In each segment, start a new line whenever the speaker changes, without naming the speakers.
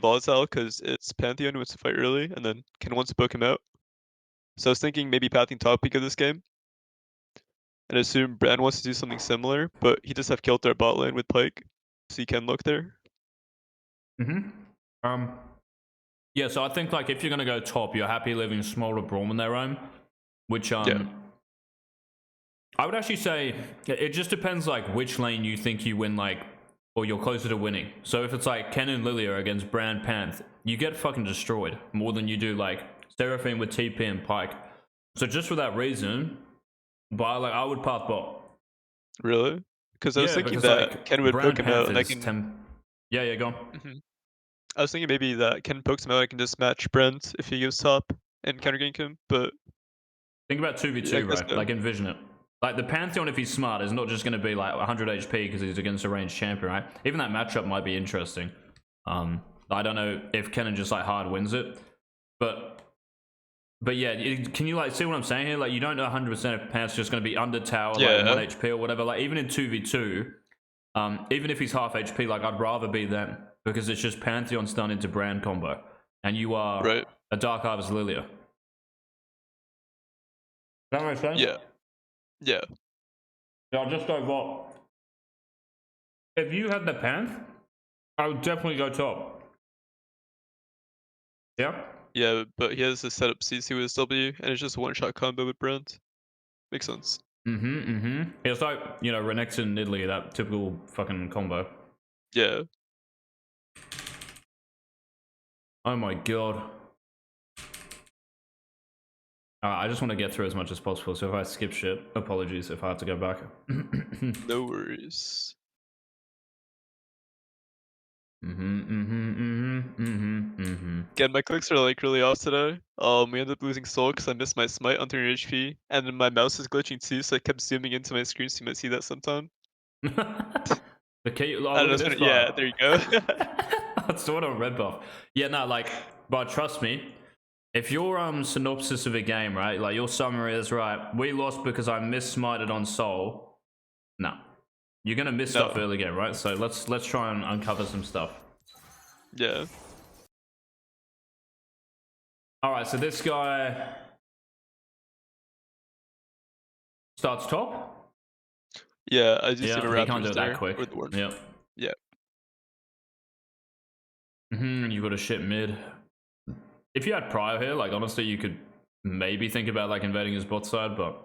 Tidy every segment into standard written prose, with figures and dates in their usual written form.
volatile because it's Pantheon who wants to fight early, and then Ken wants to poke him out. So I was thinking maybe pathing top peak of this game, and assume Brand wants to do something similar, but he does have kill threat bot lane with Pyke, so he can look there.
Um, yeah, so I think like if you're gonna go top, you're happy leaving smaller Braum in their own, which
Yeah,
I would actually say it just depends like which lane you think you win like or you're closer to winning. So if it's like Ken and Lillia against Brand Panth, you get fucking destroyed more than you do like Seraphine with TP and Pyke. So just for that reason, but like I would path bot.
really? Because I was
Yeah,
thinking
because
that
like
Ken would poke
Brand
him out,
Panth
and I
is
can.
10. Yeah, go on.
Mhm. I was thinking maybe that Ken pokes him out, I can just match Brent if he goes top and counter gank him, but
Think about
yeah, I
2v2,
guess
right?
no.
Like envision it. Like the Pantheon, if he's smart, is not just going to be like 100 HP because he's against a ranged champion, right? Even that matchup might be interesting. I don't know if Kennen just like hard wins it, but yeah, can you like see what I'm saying here? Like you don't know 100% if Panth's just going to be under tower, like 1
Yeah,
HP or whatever. Like even in 2v2, even if he's half HP, like I'd rather be them because it's just Pantheon stun into Brand combo, and you are
right.
a Dark Harvest Lillia. Does that make sense?
Yeah, yeah.
Yeah, I'll just go what? If you had the Panth, I would definitely go top. Yeah?
Yeah, but he has to set up CC with his W, and it's just a one-shot combo with Brent. Makes sense.
It's like, you know, Renekton and Nidalee, that typical fucking combo.
Yeah.
Oh my god. I just want to get through as much as possible, so if I skip shit, apologies if I have to go back.
No worries. Again, my clicks are like really off today. We ended up losing soul because I missed my smite on 300 HP, and then my mouse is glitching too, so I kept zooming into my screen, so you might see that sometime.
The key, oh,
I don't
look
know,
at this
yeah,
part.
there you go.
That's sort of red buff. Yeah, no, like, but trust me, if your synopsis of a game, right, like your summary is right, we lost because I missmited on Soul. No, you're gonna miss stuff
No.
early game, right? So let's try and uncover some stuff.
Yeah.
All right, so this guy starts top.
Yeah, I do see my
Yeah, he can't do
raptors
it that
there,
quick.
or the worm.
Yep.
Yeah.
You got a shit mid. If you had Prior here, like honestly, you could maybe think about like invading his bot side, but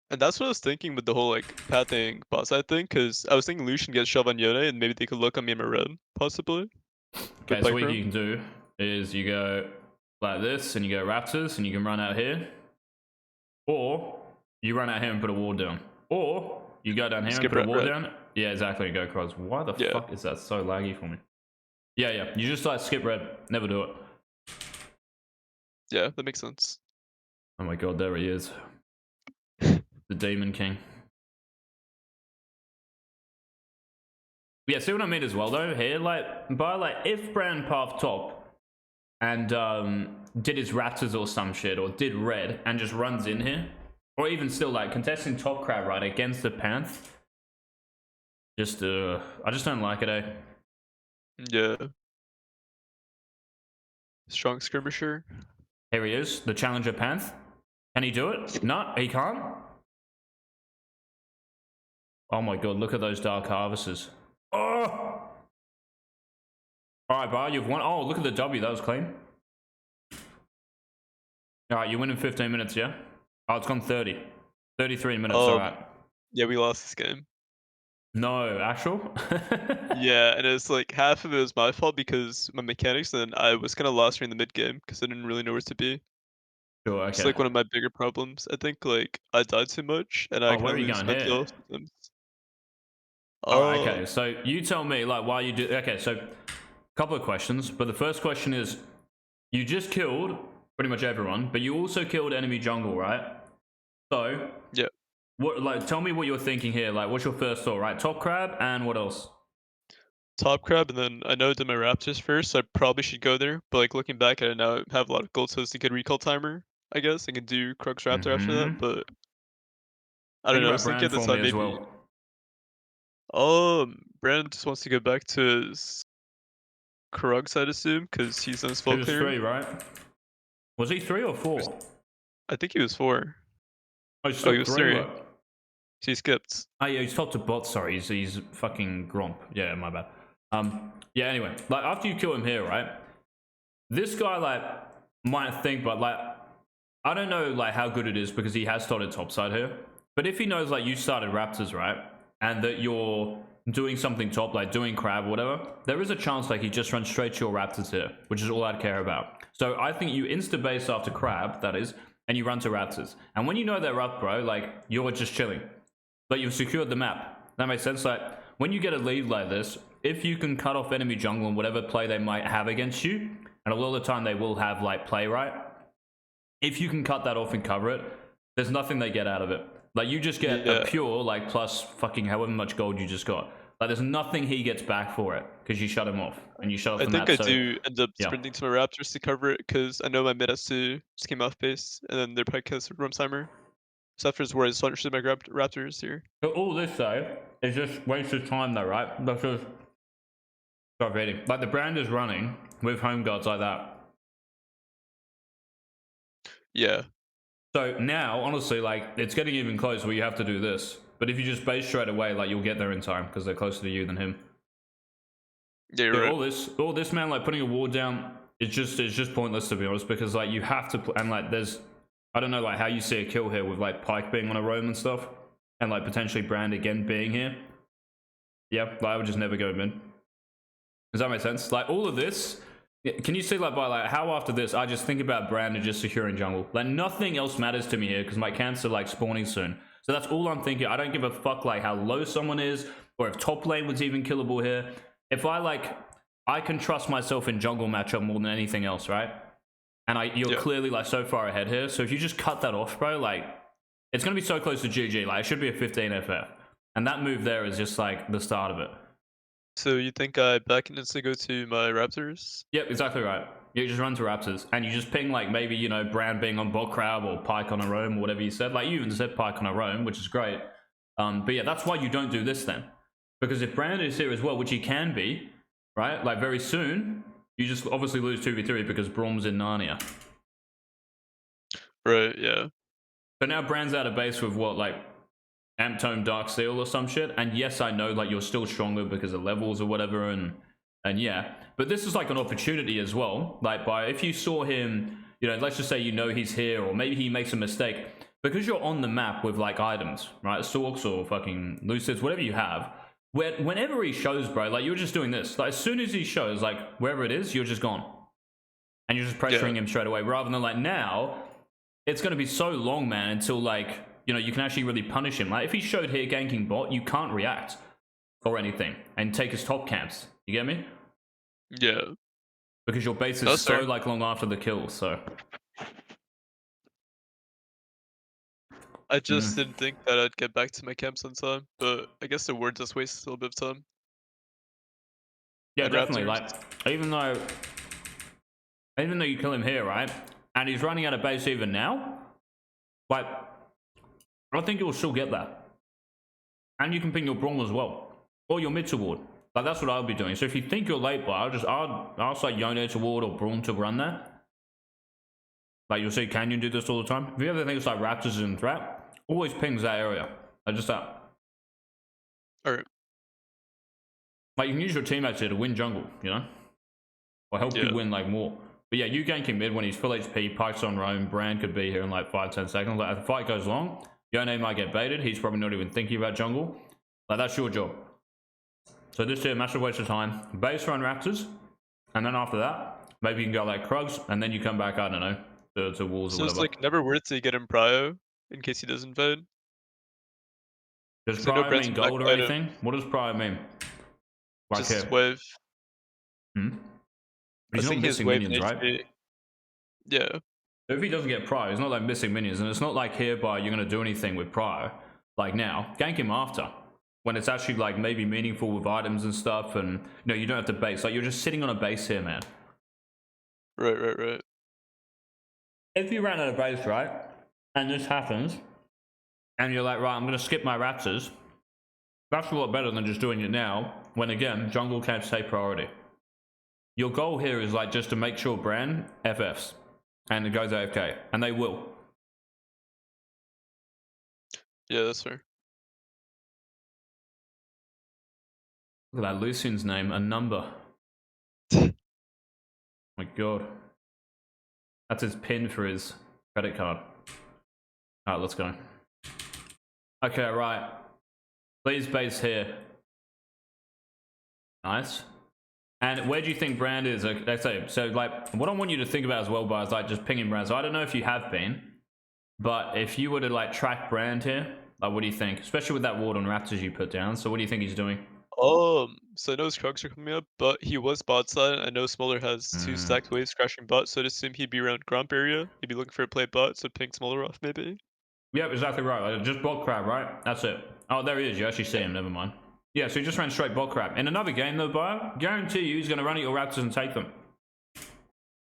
And that's what I was thinking with the whole, like, pathing bot side thing, because I was thinking Lucian gets shove on Yone, and maybe they could look on me in my red, possibly, with
okay. So
Pyke
what you
Room.
can do is you go like this, and you go Raptors, and you can run out here, or you run out here and put a wall down, or you go down here and
Skip
put a
red,
wall
red.
down. Yeah, exactly. Go cross. Why the
Yeah.
fuck is that so laggy for me? Yeah. You just like skip red. Never do it.
Yeah, that makes sense.
Oh my god, there he is, the Demon King. Yeah, see what I mean as well though here, like by like if Brand path top and did his Raptors or some shit or did red and just runs in here, or even still like contesting top crab right against the Panth, just I just don't like it, eh?
Yeah. Strong skirmisher.
Here he is, the challenger Panth. Can he do it? No, he can't. Oh my god, look at those Dark Harvesters. Oh! Alright, Bar, you've won. Oh, look at the W, that was clean. Alright, you win in 15 minutes, yeah? Oh, it's gone 30. 33 minutes, alright.
Yeah, we lost this game.
No, actual?
Yeah, and it's like half of it was my fault because my mechanics, and I was kind of lost during the mid game because I didn't really know where to be.
Sure,
It's
okay.
like one of my bigger problems. I think like I died too much and I
Oh,
kind
where
of
are you
lose
going here?
mental sometimes.
Alright,
Oh,
okay. So you tell me, like, why you do... Okay, so a couple of questions. But the first question is, you just killed pretty much everyone, but you also killed enemy jungle, right? So,
yeah.
what? Like, tell me what you're thinking here. Like, what's your first thought, right? Top crab and what else?
Top crab, and then I know I did my raptors first, so I probably should go there. But like looking back at it now, I have a lot of gold, so it's a good recall timer. I guess I can do Crux Raptor after that, but I don't
Think
know. I
about
was thinking
brand
at the
for me
time
as
maybe.
well.
Brandon just wants to go back to his Krugs, I'd assume, because he's on
He
spell
was
clear.
3, right? Was he 3 or
He was-
4?
I think he was 4.
Oh, he's
Oh, he
still
was
3,
3.
what?
So he skipped.
Oh yeah, he's top to bot, sorry, he's fucking Gromp. Yeah, my bad. Yeah, anyway, like, after you kill him here, right? This guy, like, might think, but, like, I don't know, like, how good it is because he has started topside here. But if he knows, like, you started Raptors, right? And that you're doing something top, like doing crab or whatever, there is a chance, like, he just runs straight to your Raptors here, which is all I'd care about. So I think you insta-base after crab, that is, and you run to Raptors. And when you know they're up, bro, like, you're just chilling. But you've secured the map. That makes sense? Like, when you get a lead like this, if you can cut off enemy jungle and whatever play they might have against you, and a lot of the time they will have, like, play right, if you can cut that off and cover it, there's nothing they get out of it. Like, you just get a
Yeah.
pure, like, plus fucking however much gold you just got. Like, there's nothing he gets back for it, because you shut him off, and you shut off
I
the
think
map,
I
so,
do end up
yeah.
sprinting to my Raptors to cover it because I know my mid S2 just came off base, and then their pike has Rumsheimer. So after where I just want to shoot my Raptors here.
But all this, though, is just wasted time, though, right? Because, start reading. Like, the brand is running with home guards like that.
Yeah.
So now, honestly, like, it's getting even closer where you have to do this. But if you just base straight away, like, you'll get there in time because they're closer to you than him.
Yeah, you're
Yeah,
right.
all this, man, like, putting a ward down, it's just pointless, to be honest, because, like, you have to, and, like, there's, I don't know, like, how you see a kill here with, like, Pike being on a roam and stuff, and, like, potentially Brand again being here. Yeah, like, I would just never go mid. Does that make sense? Like, all of this, can you see, like, by, like, how after this, I just think about Brand and just securing jungle. Like, nothing else matters to me here, because my camps are, like, spawning soon. So that's all I'm thinking. I don't give a fuck, like, how low someone is, or if top lane was even killable here. If I can trust myself in jungle matchup more than anything else, right? And you're
Yeah.
clearly, like, so far ahead here. So if you just cut that off, bro, like, it's going to be so close to GG. Like, it should be a 15 FF. And that move there is just, like, the start of it.
So you think I back and instantly go to my Raptors?
Yep, exactly right. You just run to Raptors, and you just ping, like, maybe, you know, Brand being on bot crab or Pike on a roam or whatever you said. Like, you even said Pike on a roam, which is great. But yeah, that's why you don't do this then. Because if Brand is here as well, which he can be, right? Like, very soon, you just obviously lose 2v3 because Brom's in Narnia.
Right, yeah.
So now Brand's out of base with what, like, Amptome Dark Steel or some shit. And yes, I know, like, you're still stronger because of levels or whatever, and yeah. But this is like an opportunity as well. Like, if you saw him, you know, let's just say you know he's here, or maybe he makes a mistake. Because you're on the map with, like, items, right? Stalks or fucking Lucids, whatever you have. Whenever he shows, bro, like, you're just doing this. Like, as soon as he shows, like, wherever it is, you're just gone. And you're just pressuring him straight away. Rather than, like, now, it's going to be so long, man, until, like, you know, you can actually really punish him. Like, if he showed here ganking bot, you can't react or anything and take his top camps. You get me?
Yeah.
Because your base is
That's
so,
fair.
like, long after the kill, so.
I just didn't think that I'd get back to my camps on time, but I guess the word just wastes a little bit of time.
Yeah,
And
definitely.
Raptors.
Like, even though you kill him here, right? And he's running out of base even now, like, I think you'll still get that. And you can ping your Brawl as well. Or your mid to ward. Like, that's what I'll be doing. So if you think you're late, but I'll say Yone to ward or Brawl to run there. Like, you'll see Canyon do this all the time. If you ever think it's like Raptors in threat, always pings that area. Like, just that.
Alright.
Like, you can use your teammates here to win jungle, you know? Or help you win, like, more. But yeah, you ganking mid when he's full HP, Pike's on roam, Brand could be here in like 5-10 seconds. Like, if the fight goes long, Yone might get baited. He's probably not even thinking about jungle. Like, that's your job. So this here, massive waste of time. Base run Raptors, and then after that, maybe you can go like Krugs, and then you come back, I don't know, to Wolves or
So it's
whatever.
like never worth to get him prio in case he doesn't vote.
Does
'Cause I know
Prio
Brent's
mean
back
gold or
item,
anything? What does Prio mean? Like
just
here.
his wave.
Hmm?
I
He's not
think his
missing
wave and
minions, right?
HP. Yeah.
So if he doesn't get Prio, he's not like missing minions, and it's not like hereby you're going to do anything with Prio. Like now, gank him after. When it's actually like maybe meaningful with items and stuff, and you know, you don't have to base. Like, you're just sitting on a base here, man.
Right.
If you ran out of base, right, and this happens, and you're like, right, I'm going to skip my Raptors, that's a lot better than just doing it now, when again, jungle camps take priority. Your goal here is like just to make sure Bran FFs and it goes AFK, and they will.
Yeah, that's fair.
Look at that Lucian's name, a number. My god. That's his pin for his credit card. Alright, let's go. Okay, right. Please base here. Nice. And where do you think Brand is? Let's say, so like, what I want you to think about as well, Bar, is like just pinging Brand. So I don't know if you have been, but if you were to like track Brand here, like, what do you think? Especially with that ward on Raptors you put down. So what do you think he's doing?
So I know his Krugs are coming up, but he was bot side. I know Smaller has 2
Mm.
stacked waves crashing bot, so I'd assume he'd be around Grump area. He'd be looking for a play bot, so ping Smaller off maybe.
Yep, exactly right. Like, just bot crab, right? That's it. Oh, there he is. You actually see him. Never mind. Yeah, so he just ran straight bot crab. In another game, though, Bar, guarantee you he's going to run at your Raptors and take them.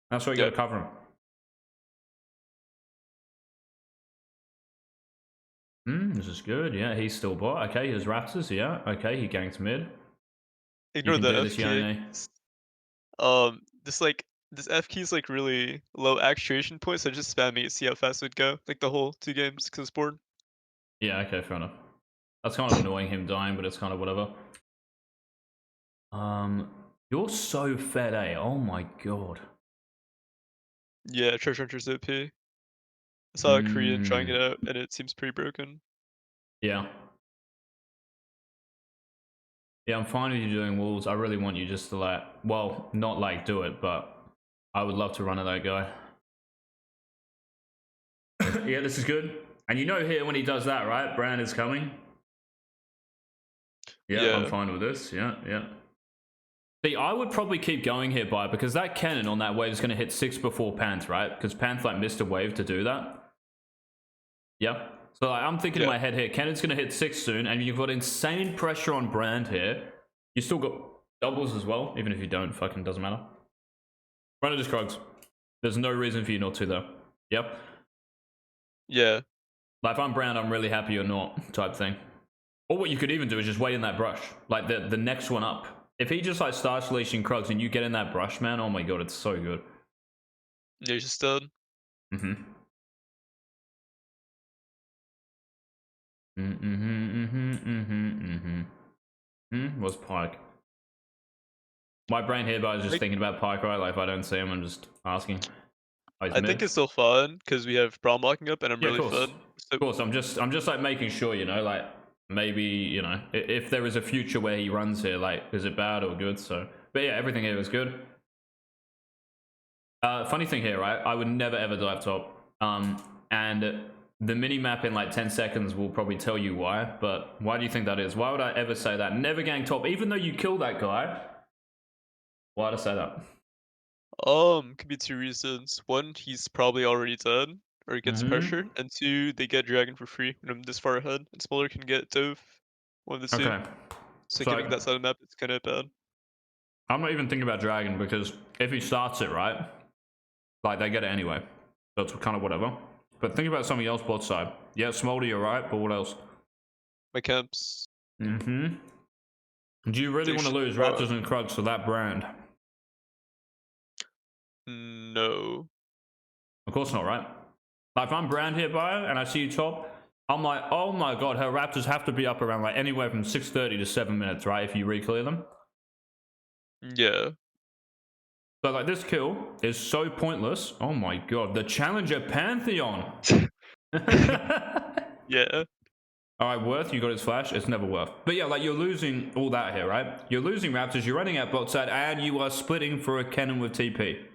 That's why you got
Yeah.
to cover him. This is good. Yeah, he's still bot. Okay, here's Raptors. Yeah, okay, he ganked mid. You
Ignore
can
the
do this,
FK.
Yone.
This F key is like really low actuation point, so just spamming it, see how fast it would go. Like the whole 2 games, because it's bored.
Yeah, okay, fair enough. That's kind of annoying him dying, but it's kind of whatever. You're so fed, eh? Oh my god.
Yeah, Treasure Hunter's OP. I saw a Korean trying
Hmm.
it out, and it seems pretty broken.
Yeah. Yeah, I'm fine with you doing wolves. I really want you just to like, well, not like do it, but I would love to run at that guy. Yeah, this is good. And you know here when he does that, right? Brand is coming. Yeah, I'm
Yeah.
fine with this. Yeah, yeah. See, I would probably keep going here by because that cannon on that wave is going to hit 6 before Panth, right? Because Panth like missed a wave to do that. Yeah. So like, I'm thinking in
Yeah.
my head here, cannon's going to hit 6 soon, and you've got insane pressure on Brand here. You still got doubles as well, even if you don't, fucking doesn't matter. Run it as Krugs. There's no reason for you not to though. Yep.
Yeah.
Like if I'm Brand, I'm really happy you're not type thing. Or what you could even do is just wait in that brush, like the next one up. If he just like starts leashing Krugs and you get in that brush, man, oh my god, it's so good.
Yeah, he's just dead.
Mm-hmm. What's Pike? My brain here, but I was just
Like,
thinking about Pike, right? Like if I don't see him, I'm just asking. Oh, he's
I think
mid.
it's still fun, because we have Braum locking up, and I'm
Yeah, of
really
course,
fun. So
of course. I'm just like making sure, you know, like maybe you know if there is a future where he runs here, like is it bad or good? So, but yeah, everything here is good. Funny thing here, right? I would never ever dive top. And the mini map in like 10 seconds will probably tell you why. But why do you think that is? Why would I ever say that? Never gang top, even though you kill that guy. Why'd I say that?
could be 2 reasons. 1, he's probably already dead, or he gets
Mm-hmm.
pressured, and 2, they get Dragon for free when I'm this far ahead, and Smaller can get Dove, one of the 2.
Okay.
So giving
So
that side of the map is kinda bad.
I'm not even thinking about Dragon because if he starts it right, like they get it anyway. So it's kind of whatever. But think about something else bot side. Yeah, Smolder, you're right, but what else?
My camps,
Mm-hmm. Do you really
they
want to
should
lose Raptors and Krugs for that brand?
no.
Of course not, right? Like if I'm brand here, bio, and I see you top, I'm like, oh my god, her Raptors have to be up around like anywhere from 6:30 to 7 minutes, right? If you re-clear them.
Yeah.
So like this kill is so pointless. Oh my god, the Challenger Pantheon.
Yeah.
All right, Worth, you got his flash. It's never Worth. But yeah, like you're losing all that here, right? You're losing Raptors, you're running out bot side, and you are splitting for a cannon with TP.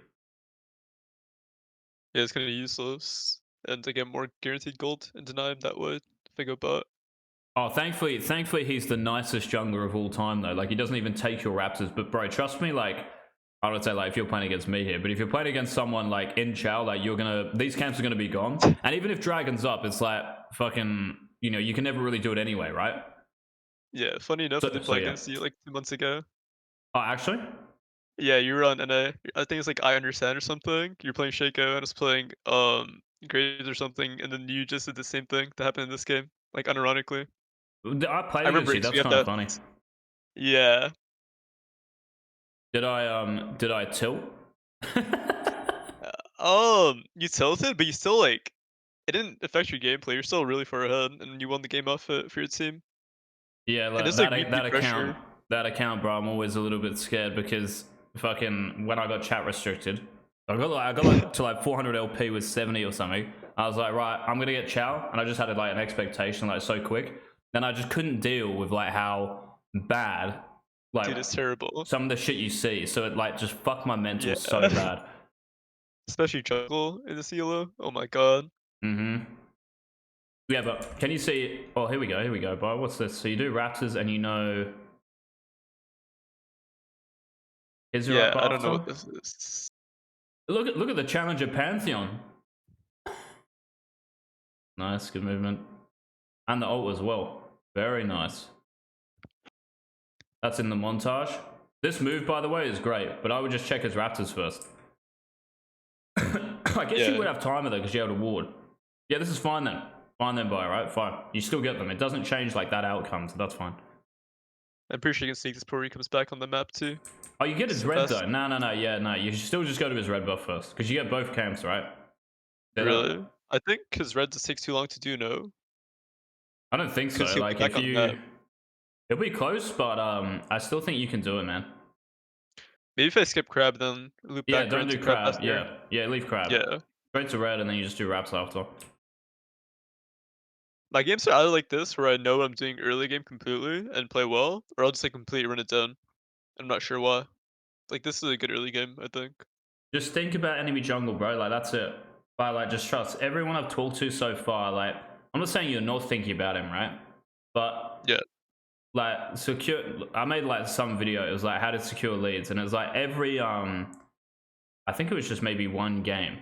Yeah, it's kinda useless, and to get more guaranteed gold and deny him that way if I go bot.
Oh, thankfully he's the nicest jungler of all time though. Like he doesn't even take your Raptors. But bro, trust me, like I would say like if you're playing against me here, but if you're playing against someone like in Chow, like these camps are gonna be gone. And even if Dragon's up, it's like fucking, you know, you can never really do it anyway, right?
Yeah, funny enough, I
So
did
so
play
yeah.
against you like 2 months ago.
Oh, actually,
Yeah, you were on NA. I think it's like I Understand or something. You're playing Shaco and I was playing Graves or something, and then you just did the same thing that happened in this game, like unironically.
I played
I
against
remember
you.
because we
That's
have
kind of
that.
funny.
Yeah,
Did I tilt?
You tilted, but you still like it didn't affect your gameplay. You're still really far ahead, and you won the game off it for your team.
Yeah,
And
like,
it's like replay pressure.
that account, bro. I'm always a little bit scared because fucking when I got chat restricted, I got like to like 400 LP with 70 or something. I was like, right, I'm gonna get chow, and I just had like an expectation like so quick. Then I just couldn't deal with like how bad like
Dude, it's terrible.
some of the shit you see. So it like just fucked my mental
Yeah.
so bad.
Especially jungle in this elo. Oh my god.
Mm-hmm. Yeah, but can you see? Oh, here we go. Here we go, bro. What's this? So you do Raptors, and you know is there
Yeah,
up
I don't know
after?
what this is.
Look at the Challenger Pantheon. Nice, good movement. And the ult as well. Very nice. That's in the montage. This move, by the way, is great, but I would just check his Raptors first. I guess you
Yeah.
would have timer though, because you have a ward. Yeah, this is fine then. Fine then, bye, right? Fine. You still get them. It doesn't change like that outcome, so that's fine.
I'm pretty sure you can sneak this before he comes back on the map too.
Oh, you get his
So
red
fast.
though. No, yeah, no. You should still just go to his red buff first, because you get both camps, right? Say that?
Really? I think because red just takes too long to do no.
I don't think so.
Because he'll be
Like
back
if
on the
you,
map.
it'll be close, but I still think you can do it, man.
Maybe if I skip crab, then loop
Yeah,
back
don't
around
do
to crab
crab.
faster.
Yeah, leave crab.
Yeah.
Straight to red, and then you just do wraps after.
My games are either like this, where I know what I'm doing early game completely and play well, or I'll just like completely run it down. I'm not sure why. Like this is a good early game, I think.
Just think about enemy jungle, bro. Like that's it. But like, just trust everyone I've talked to so far. Like, I'm not saying you're not thinking about him, right? But
Yeah.
like, secure. I made like some video. It was like how to secure leads, and it was like every I think it was just maybe one game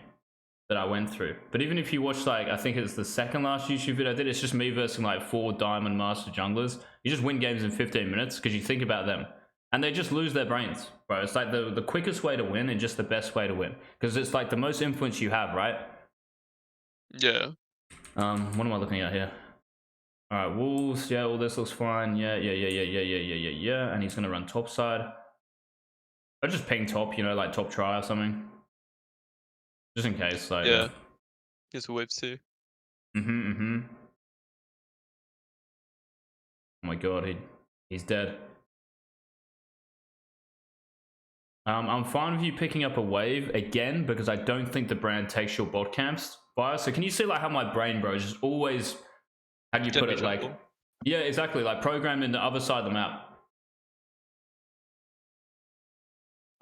that I went through. But even if you watch like, I think it's the second last YouTube video I did, it's just me versus like 4 Diamond Master junglers. You just win games in 15 minutes because you think about them. And they just lose their brains, bro. It's like the quickest way to win and just the best way to win. Because it's like the most influence you have, right?
Yeah.
What am I looking at here? Alright, Wolves, yeah, all this looks fine. Yeah. And he's gonna run top side. I'll just ping top, you know, like top try or something. Just in case, like,
Yeah. He has a wave too.
Oh my god, he's dead. I'm fine with you picking up a wave again because I don't think the brand takes your bot camps fire. So can you see like how my brain, bro, is just always, how do you put
Enemy
it? Like,
jungle.
yeah, exactly. Like programming the other side of the map.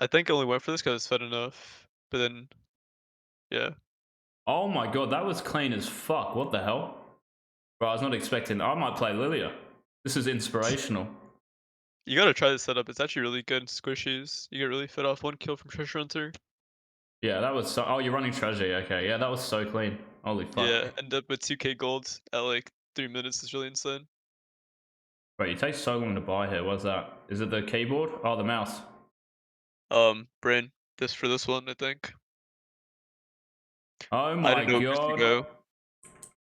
I think I only went for this because it's fed enough. But then, yeah.
Oh my god, that was clean as fuck. What the hell? Bro, I was not expecting. I might play Lillia. This is inspirational.
You gotta try this setup. It's actually really good. Squishies. You get really fed off 1 kill from Treasure Hunter.
Yeah, that was so. Oh, you're running Treasure. Okay, yeah, that was so clean. Holy fuck.
Yeah, end up with 2k gold at like 3 minutes is really insane.
Wait, it takes so long to buy here. What's that? Is it the keyboard? Oh, the mouse.
Brain. This for this one, I think.
Oh
I
my
didn't know first to
god.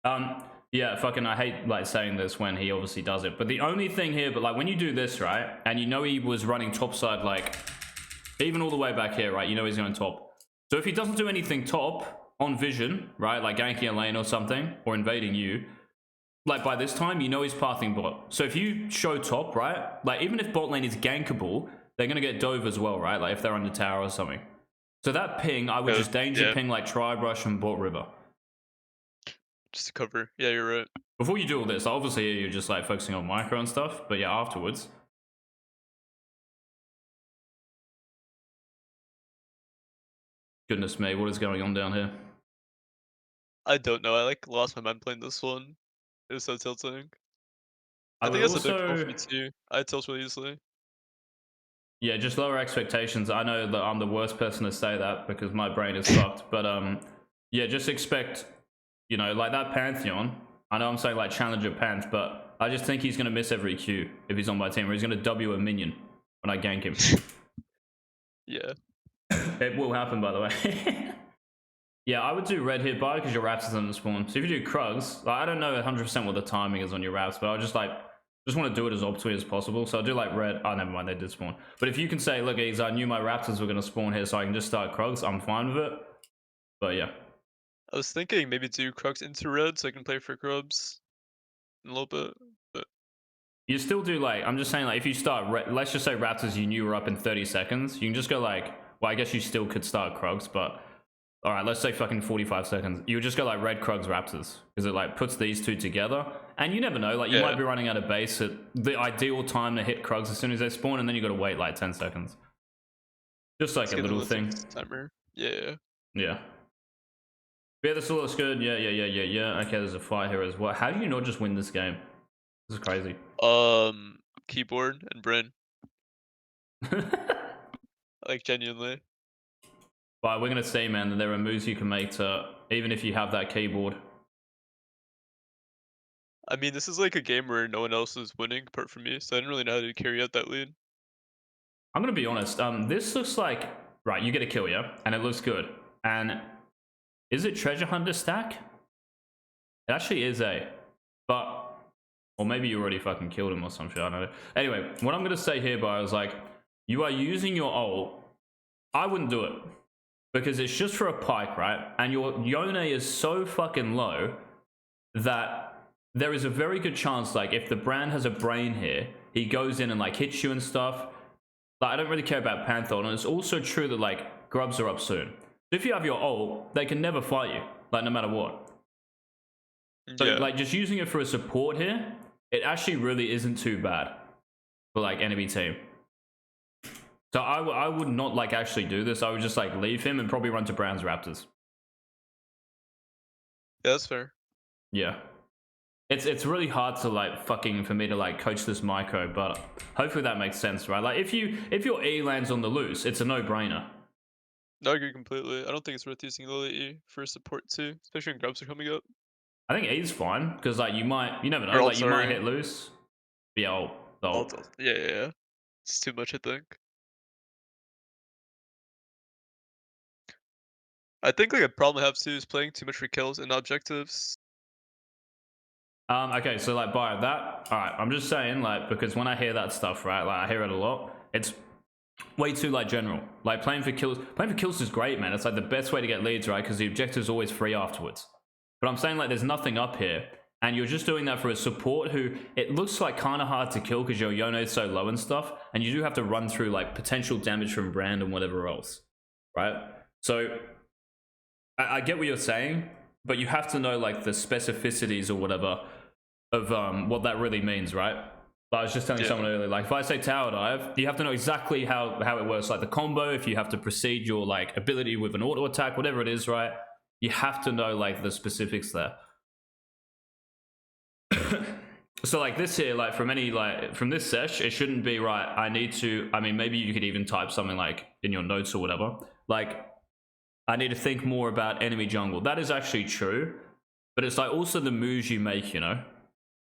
go.
Yeah, fucking, I hate like saying this when he obviously does it. But the only thing here, but like when you do this, right, and you know he was running topside, like even all the way back here, right, you know he's going top. So if he doesn't do anything top on vision, right, like ganking a lane or something, or invading you, like by this time, you know he's pathing bot. So if you show top, right, like even if bot lane is gankable, they're going to get dove as well, right, like if they're under tower or something. So that ping, I would just danger
Yeah,
ping like Tri-Brush and bot river.
just to cover. Yeah, you're right.
Before you do all this, obviously you're just like focusing on micro and stuff, but yeah, afterwards. Goodness me, what is going on down here?
I don't know. I like lost my mind playing this one. It was so tilting.
I
I think
would
that's a big problem for
also,
me too. I tilt really easily.
yeah, just lower expectations. I know that I'm the worst person to say that because my brain is fucked, but yeah, just expect, you know, like that Pantheon. I know I'm saying like Challenger Panth, but I just think he's going to miss every Q if he's on my team, or he's going to W a minion when I gank him.
Yeah.
It will happen, by the way. Yeah, I would do red here by because your Raps is on the spawn. So if you do Krugs, like, I don't know 100% what the timing is on your Raps, but I'll just like Just want to do it as optimally as possible. So I'll do like red. Oh, never mind, they did spawn. But if you can say, look, Ease, I knew my raptors were going to spawn here, so I can just start Krugs, I'm fine with it. But yeah.
I was thinking maybe do Crux into red so I can play for grubs in a little bit. But
You still do like, I'm just saying, like, if you start, let's just say raptors you knew were up in 30 seconds, you can just go like, well, I guess you still could start Krugs, but all right, let's say fucking 45 seconds. You would just go like red Krugs raptors because it like puts these two together. And you never know, like you might be running out of base at the ideal time to hit Krugs as soon as they spawn, and then you got to wait like 10 seconds. Just like a little thing.
Timer. Yeah.
Yeah. Yeah, this all looks good. Yeah. Okay, there's a fight here as well. How do you not just win this game? This is crazy.
Keyboard and Bryn. Like genuinely.
But we're gonna see, man, that there are moves you can make to even if you have that keyboard.
I mean, this is like a game where no one else is winning apart from me, so I didn't really know how to carry out that lead.
I'm gonna be honest. This looks like right. You get a kill, yeah, and it looks good. And is it treasure hunter stack? It actually is but or maybe you already fucking killed him or some shit. I don't know. Anyway, what I'm gonna say here, Bo, is like you are using your ult. I wouldn't do it because it's just for a pike, right? And your Yone is so fucking low that there is a very good chance, like, if the brand has a brain here, he goes in and, like, hits you and stuff. Like, I don't really care about Panther, and it's also true that, like, grubs are up soon. So if you have your ult, they can never fight you, like, no matter what. So, like, just using it for a support here, it actually really isn't too bad for, like, enemy team. So I would not, like, actually do this. I would just, like, leave him and probably run to Brown's Raptors.
Yeah, that's fair.
Yeah. It's really hard to like fucking for me to like coach this micro, but hopefully that makes sense, right? Like if your E lands on the loose, it's a no-brainer.
No, I agree completely. I don't think it's worth using Lillia E for support too, especially when grubs are coming up.
I think E's fine because like you never know, like you might hit loose. Yeah,
Yeah. It's too much, I think. I think like a problem I have too is playing too much for kills and objectives.
Okay, so like by that, all right. I'm just saying like because when I hear that stuff, right, like I hear it a lot. It's way too like general. Like playing for kills is great, man. It's like the best way to get leads, right? Because the objective's always free afterwards. But I'm saying like there's nothing up here, and you're just doing that for a support who it looks like kind of hard to kill because your Yone is so low and stuff, and you do have to run through like potential damage from Brand and whatever else, right? So I get what you're saying, but you have to know like the specificities or whatever of what that really means, right? But I was just telling someone earlier, like if I say tower dive, you have to know exactly how it works, like the combo, if you have to precede your like ability with an auto attack, whatever it is, right? You have to know like the specifics there. So like this here, like from this sesh, it shouldn't be right. I mean, maybe you could even type something like in your notes or whatever. Like, I need to think more about enemy jungle. That is actually true, but it's like also the moves you make, you know?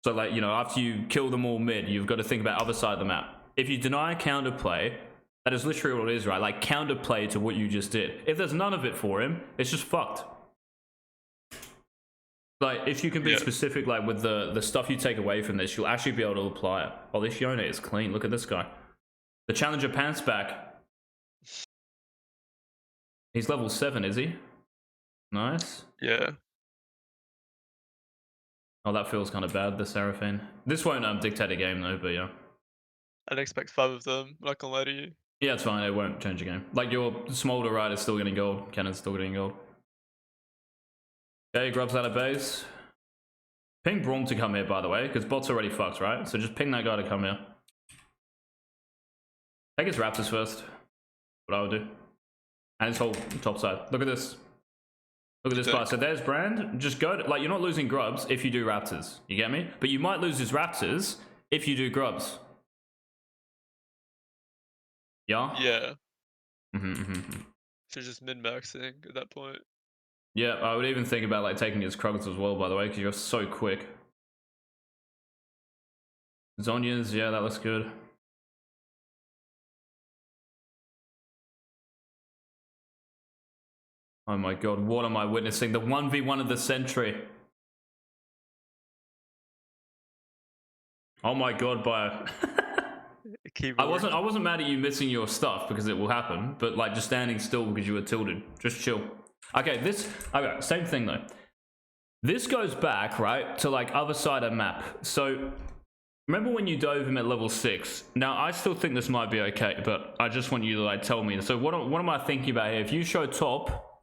So like, you know, after you kill them all mid, you've got to think about other side of the map. If you deny counterplay, that is literally what it is, right? Like counterplay to what you just did. If there's none of it for him, it's just fucked. Like, if you can be specific, like with the stuff you take away from this, you'll actually be able to apply it. Oh, this Yone is clean. Look at this guy. The Challenger pants back. He's level 7, is he? Nice.
Yeah.
Oh, that feels kind of bad, the Seraphine. This won't dictate a game, though, but yeah.
I'd expect 5 of them, I'm not gonna lie to you.
Yeah, it's fine. It won't change the game. Like, your Smolder right is still getting gold. Cannon's still getting gold. Okay, grubs out of base. Ping Braum to come here, by the way, because bot's already fucked, right? So just ping that guy to come here. Take his Raptors first. What I would do. And his whole top side. Look at this. Look at this part. So there's Brand. Just go to, like, you're not losing grubs if you do Raptors. You get me? But you might lose his Raptors if you do grubs. Yeah?
Yeah. So just min-maxing at that point.
Yeah, I would even think about like taking his Krugs as well, by the way, because you're so quick. Zhonya's, yeah, that looks good. Oh my god, what am I witnessing? The 1v1 of the century. Oh my god, by I
Keyboard.
wasn't mad at you missing your stuff because it will happen, but like just standing still because you were tilted. Just chill. Okay, same thing though. This goes back, right, to like other side of map. So remember when you dove him at level 6? Now I still think this might be okay, but I just want you to like tell me. So what am I thinking about here? If you show top,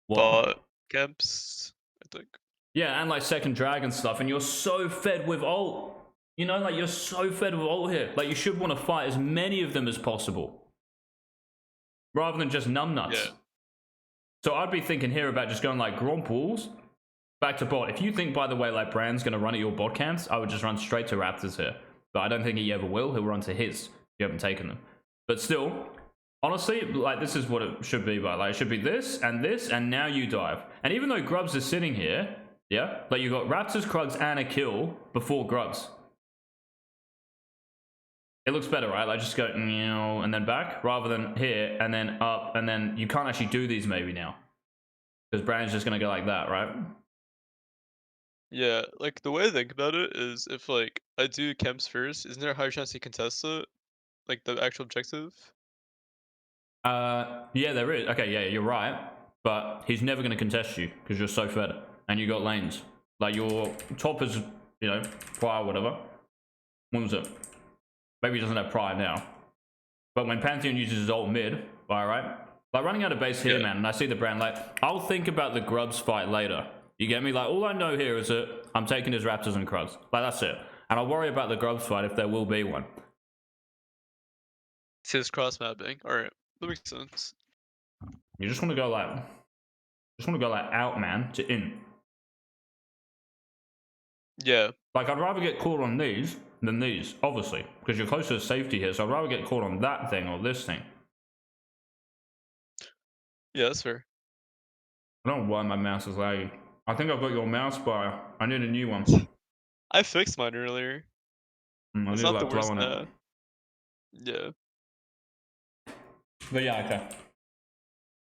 what?
Bot camps, I think.
Yeah, and like second dragon stuff, and you're so fed with ult. You know, like you're so fed with ult here. Like you should want to fight as many of them as possible. Rather than just numbnuts.
Yeah.
So I'd be thinking here about just going like Grompools back to bot. If you think, by the way, like Brand's going to run at your bot camps, I would just run straight to Raptors here. But I don't think he ever will. He'll run to his if you haven't taken them. But still, honestly, like this is what it should be. But like it should be this, and now you dive. And even though Grubs is sitting here, yeah, like you got Raptors, Krugs, and a kill before Grubs. It looks better, right? Like just go and then back rather than here and then up, and then you can't actually do these maybe now because Brand's just gonna go like that, right?
Yeah, like the way I think about it is if like I do camps first, isn't there a higher chance he contests it? Like the actual objective?
Yeah, there is. Okay, yeah, you're right, but he's never gonna contest you because you're so fed and you got lanes. Like your top is, prior, whatever. When was it? Maybe he doesn't have prior now. But when Pantheon uses his ult mid, alright? Like running out of base here,
Yeah.
man, and I see the Brand, like, I'll think about the Grubs fight later. You get me? Like, all I know here is that I'm taking his Raptors and Krugs. Like, that's it. And I'll worry about the Grubs fight if there will be one.
It's his cross mapping. Alright, that makes sense.
You just want to go like, out, man, to in.
Yeah.
Like, I'd rather get caught on these than these, obviously, because you're closer to safety here, so I'd rather get caught on that thing or this thing.
Yeah, that's fair.
I don't know why my mouse is lagging. I think I've got your mouse bar. I need a new one.
I fixed mine earlier.
I
It's
need to
not the
like
worst
blow on it.
now. Yeah.
But yeah, okay.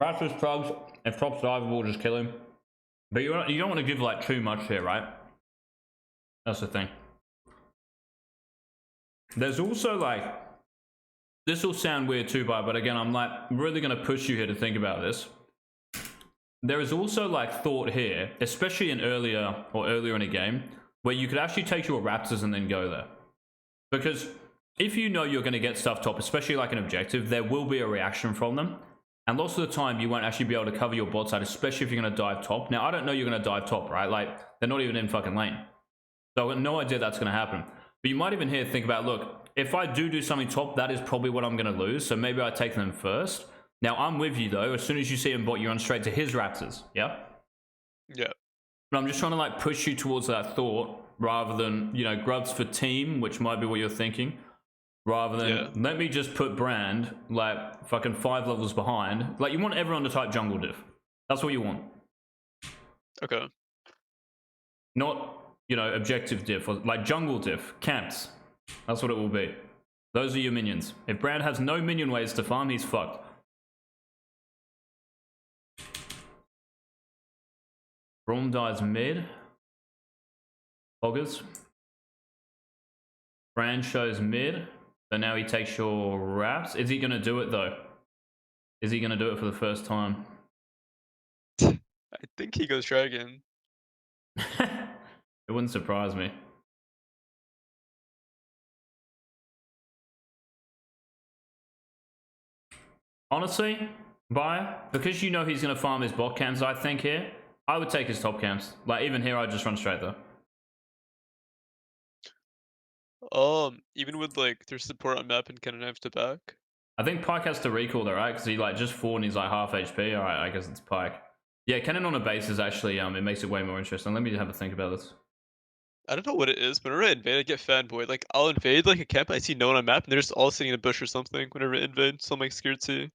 Raptors, Krugs, if top's diveable, just kill him. But you don't want to give like too much here, right? That's the thing. There's also like, this will sound weird too, but again, I'm like really going to push you here to think about this. There is also like thought here, especially in earlier in a game, where you could actually take your Raptors and then go there. Because if you know you're going to get stuff top, especially like an objective, there will be a reaction from them. And lots of the time, you won't actually be able to cover your bot side, especially if you're going to dive top. Now, I don't know you're going to dive top, right? Like, they're not even in fucking lane. So I've got no idea that's going to happen. But you might even here think about, look, if I do something top, that is probably what I'm going to lose. So maybe I take them first. Now, I'm with you, though. As soon as you see him bot, you run straight to his Raptors. Yeah?
Yeah.
But I'm just trying to, like, push you towards that thought rather than, Grubs for team, which might be what you're thinking. Rather than, let me just put Brand, like, fucking 5 levels behind. Like, you want everyone to type jungle diff. That's what you want.
Okay.
Not, objective diff, or like jungle diff, camps. That's what it will be. Those are your minions. If Brand has no minion ways to farm, he's fucked. Braum dies mid. Poggers. Brand shows mid. So now he takes your Raps. Is he going to do it, though? Is he going to do it for the first time?
I think he goes dragon.
It wouldn't surprise me. Honestly, because you know he's going to farm his bot camps, I think here, I would take his top camps. Like, even here, I'd just run straight there.
Even with like their support on map and cannon knives to back.
I think Pyke has to recall though, right? Because he like just fought and he's like half HP. Alright, I guess it's Pyke. Yeah, cannon on a base is actually, it makes it way more interesting. Let me have a think about this.
I don't know what it is, but whenever I invade, I get fanboy. Like, I'll invade like a camp, I see no one on map, and they're just all sitting in a bush or something whenever I invade, so I'm like scared too.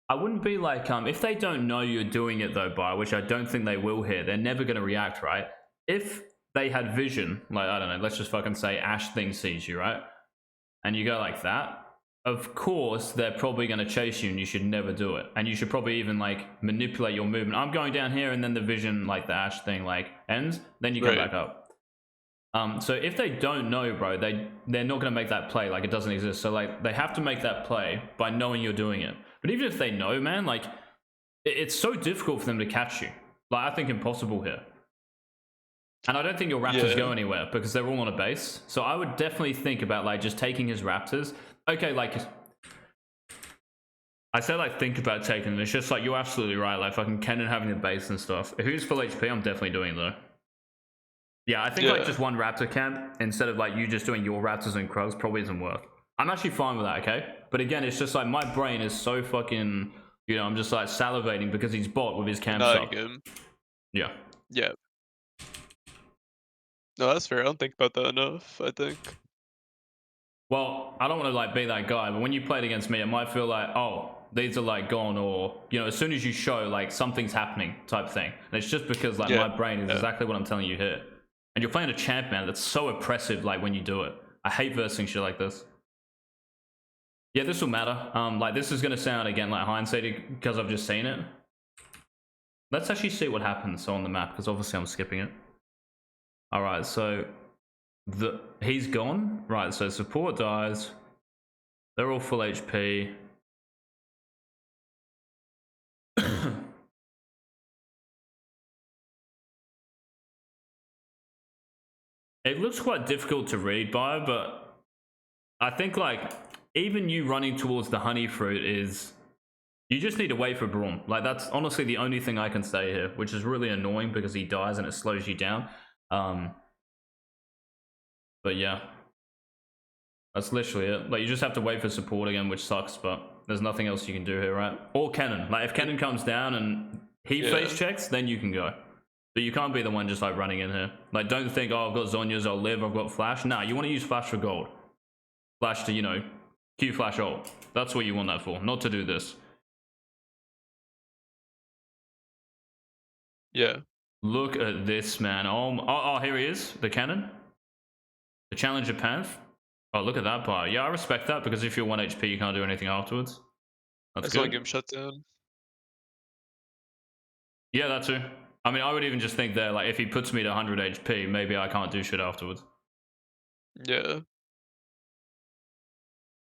I wouldn't be like, if they don't know you're doing it though, which I don't think they will here, they're never going to react, right? If they had vision, like, I don't know, let's just fucking say Ash thing sees you, right? And you go like that, of course, they're probably going to chase you and you should never do it. And you should probably even like manipulate your movement. I'm going down here and then the vision, like the Ash thing, like ends, then you come back up. So if they don't know, bro, they're not gonna make that play. Like, it doesn't exist. So like they have to make that play by knowing you're doing it. But even if they know, man, like it's so difficult for them to catch you. Like, I think impossible here. And I don't think your Raptors
Yeah.
go anywhere because they're all on a base. So I would definitely think about like just taking his Raptors. Okay, like I said, like think about taking them. It's just like you're absolutely right. Like fucking Kennen having a base and stuff. If he was full HP, I'm definitely doing it though. Yeah, I think like
Yeah.
just one Raptor camp instead of like you just doing your Raptors and Krugs probably isn't worth. I'm actually fine with that, okay? But again, it's just like my brain is so fucking, you know, I'm just like salivating because he's bot with his camps
Denying
up.
him.
Yeah.
Yeah. No, that's fair. I don't think about that enough, I think.
Well, I don't want to like be that guy, but when you played against me, it might feel like, oh, these are like gone, or you know, as soon as you show like something's happening type thing. And it's just because like
Yeah.
my brain is exactly what I'm telling you here. And you're playing a champ, man, that's so oppressive like when you do it. I hate versing shit like this. Yeah, this will matter. Like this is gonna sound again like hindsight because I've just seen it. Let's actually see what happens on the map, because obviously I'm skipping it. Alright, so he's gone. Right, so support dies. They're all full HP. It looks quite difficult to read by, but I think like even you running towards the honey fruit is, you just need to wait for Braum. Like that's honestly the only thing I can say here, which is really annoying because he dies and it slows you down. But yeah, that's literally it. Like you just have to wait for support again, which sucks, but there's nothing else you can do here, right? Or Cannon. Like if Cannon comes down and he face checks, then you can go. But you can't be the one just like running in here. Like don't think, oh, I've got Zhonya's, I'll live, I've got Flash. Nah, you want to use Flash for gold. Flash to, you know, Q Flash ult. That's what you want that for, not to do this.
Yeah.
Look at this, man. Oh, here he is, the Cannon. The Challenger Panth. Oh, look at that bar. Yeah, I respect that because if you're 1 HP, you can't do anything afterwards.
I
That's
just want to
good.
get him shut down.
Yeah, that too. I mean, I would even just think there, like, if he puts me to 100 HP, maybe I can't do shit afterwards.
Yeah.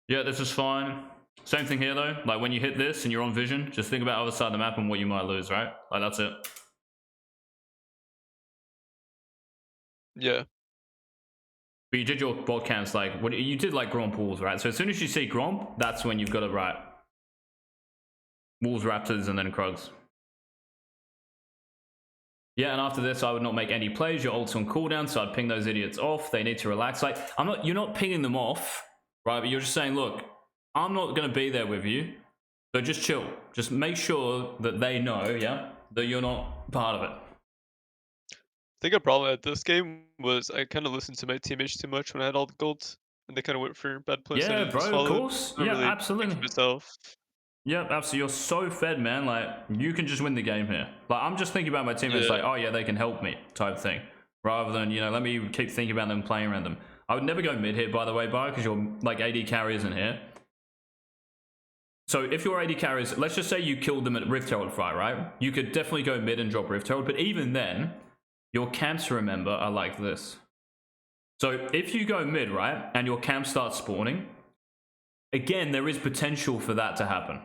Yeah, this is fine. Same thing here, though. Like, when you hit this and you're on vision, just think about other side of the map and what you might lose, right? Like, that's it.
Yeah.
But you did your bot camps, like, what you did, like, Gromp Wolves, right? So as soon as you see Gromp, that's when you've got it right. Wolves, Raptors, and then Krugs. Yeah, and after this, I would not make any plays. Your ult's on cooldown, so I'd ping those idiots off. They need to relax. Like, you're not pinging them off, right? But you're just saying, look, I'm not going to be there with you, so just chill. Just make sure that they know, yeah, that you're not part of it.
I think a problem at this game was I kind of listened to my teammates too much when I had all the gold, and they kind of went for bad plays and
Yeah,
I just
bro, of
followed.
course.
Not
Yeah,
really think
absolutely.
for myself.
Yeah, absolutely. You're so fed, man. Like, you can just win the game here. Like, I'm just thinking about my teammates, like,
Yeah.
oh, yeah, they can help me type thing. Rather than, you know, let me keep thinking about them playing around them. I would never go mid here, by the way, Bio, because your, like, AD carry isn't here. So if your AD carries, let's just say you killed them at Rift Herald fight, right? You could definitely go mid and drop Rift Herald, but even then, your camps, remember, are like this. So if you go mid, right, and your camp starts spawning, again, there is potential for that to happen.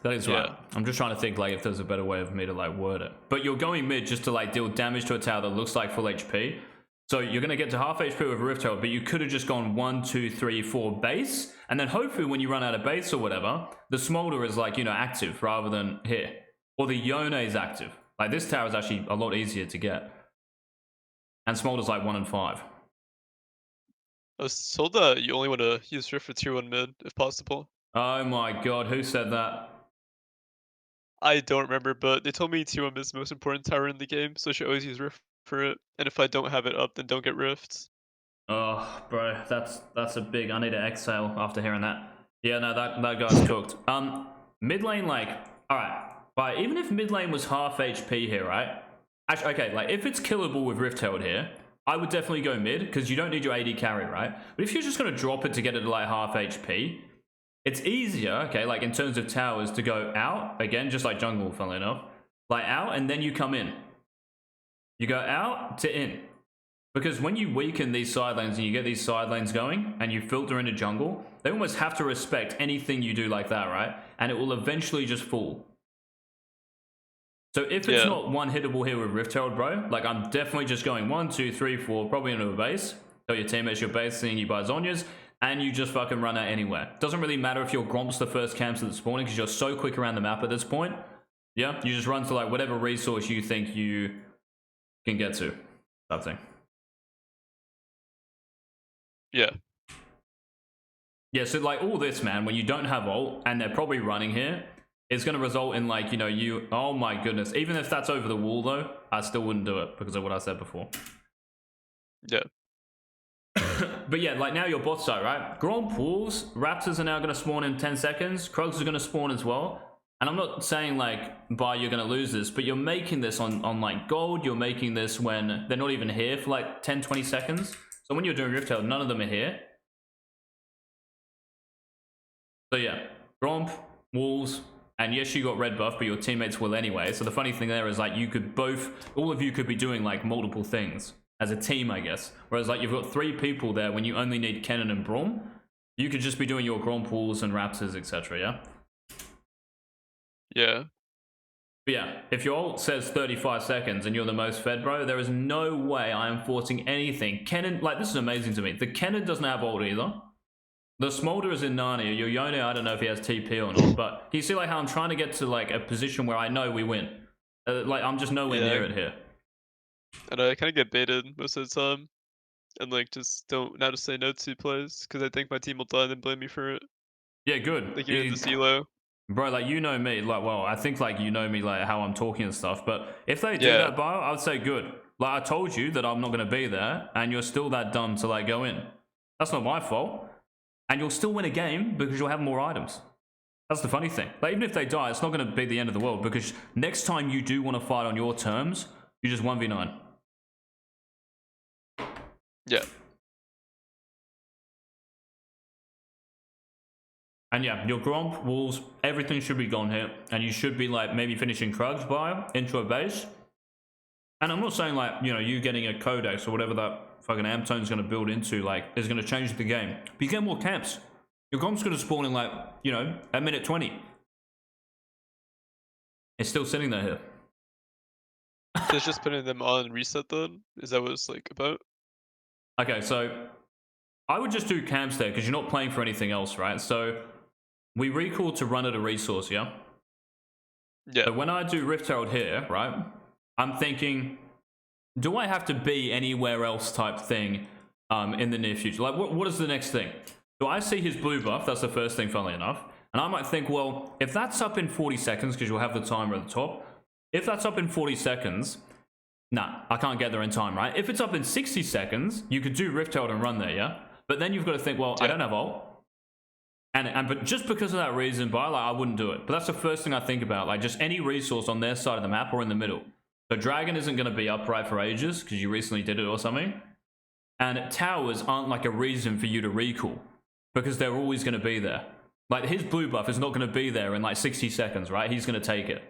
That is right. I'm just trying to think like if there's a better way of me to like word it. But you're going mid just to like deal damage to a tower that looks like full HP. So you're going to get to half HP with a Rift Herald, but you could have just gone 1, 2, 3, 4 base. And then hopefully when you run out of base or whatever, the Smolder is like, you know, active rather than here. Or the Yone is active. Like this tower is actually a lot easier to get. And Smolder's like 1 and 5.
I was told that you only want to use Rift for tier 1 mid, if possible.
Oh my god, who said that?
I don't remember, but they told me tier 1 mid is the most important tower in the game, so I should always use Rift for it. And if I don't have it up, then don't get Rift.
Oh, bro, that's a big. I need to exhale after hearing that. Yeah, no, that guy's cooked. Mid lane, like, all right, but even if mid lane was half HP here, right? Actually, okay, like if it's killable with Rift Herald here, I would definitely go mid because you don't need your AD carry, right? But if you're just gonna drop it to get it to like half HP, it's easier, okay, like in terms of towers, to go out again, just like jungle, funnily enough, like out, and then you come in. You go out to in. Because when you weaken these side lanes and you get these side lanes going and you filter into jungle, they almost have to respect anything you do like that, right? And it will eventually just fall. So if it's not one hittable here with Rift Herald, bro, like I'm definitely just going 1, 2, 3, 4, probably into a base. Tell your teammates you're basing, you buy Zhonya's, and you just fucking run out anywhere. Doesn't really matter if your Gromp's the first camps at the spawning because you're so quick around the map at this point. Yeah, you just run to like whatever resource you think you can get to. That thing.
Yeah.
Yeah, so like all this, man, when you don't have ult and they're probably running here, it's going to result in like, you know, you, oh my goodness. Even if that's over the wall though, I still wouldn't do it because of what I said before.
Yeah.
But yeah, like now your bot side, right? Gromp Wolves, Raptors are now going to spawn in 10 seconds. Krugs are going to spawn as well. And I'm not saying like, bye, you're going to lose this, but you're making this on like gold. You're making this when they're not even here for like 10, 20 seconds. So when you're doing Rift Herald, none of them are here. So yeah, Gromp, Wolves, and yes, you got red buff, but your teammates will anyway. So the funny thing there is like you could both, all of you could be doing like multiple things as a team, I guess. Whereas like you've got 3 people there when you only need Kennen and Braum. You could just be doing your Gromp, Wolves, and Raptors, etc. Yeah.
Yeah.
But yeah, if your ult says 35 seconds and you're the most fed, bro, there is no way I am forcing anything. Kennen, like this is amazing to me. The Kennen doesn't have ult either. The Smolder is in Narnia. Your Yone, I don't know if he has TP or not, but you see like how I'm trying to get to like a position where I know we win. Like I'm just nowhere near it here.
And I kind of get baited most of the time, and like just don't know how to say no to plays because I think my team will die and then blame me for it.
Yeah, good.
Like even in the CLO.
Bro, like you know me, like well, I think like you know me like how I'm talking and stuff. But if they do that, bro, I would say good. Like I told you that I'm not gonna be there, and you're still that dumb to like go in. That's not my fault. And you'll still win a game because you'll have more items. That's the funny thing. Like, even if they die, it's not going to be the end of the world because next time you do want to fight on your terms, you just 1v9.
Yeah.
And yeah, your Gromp, Wolves, everything should be gone here. And you should be like maybe finishing Krugs by into a base. And I'm not saying like, you know, you getting a Codex or whatever that fucking Amtone's going to build into, like, is going to change the game. But you get more camps. Your Gromp's going to spawn in, like, you know, a minute 20. It's still sitting there here.
So it's just putting them on reset then? Is that what it's, like, about?
Okay, so I would just do camps there because you're not playing for anything else, right? So we recall to run at a resource, yeah?
Yeah.
So when I do Rift Herald here, right, I'm thinking, do I have to be anywhere else type thing in the near future? Like, what is the next thing? So I see his blue buff. That's the first thing, funnily enough. And I might think, well, if that's up in 40 seconds, because you'll have the timer at the top. If that's up in 40 seconds, nah, I can't get there in time, right? If it's up in 60 seconds, you could do Rift Herald and run there, yeah? But then you've got to think, well, I don't have ult. But just because of that reason, like, I wouldn't do it. But that's the first thing I think about. Like, just any resource on their side of the map or in the middle. So Dragon isn't going to be upright for ages because you recently did it or something. And towers aren't like a reason for you to recall because they're always going to be there. Like his blue buff is not going to be there in like 60 seconds, right? He's going to take it.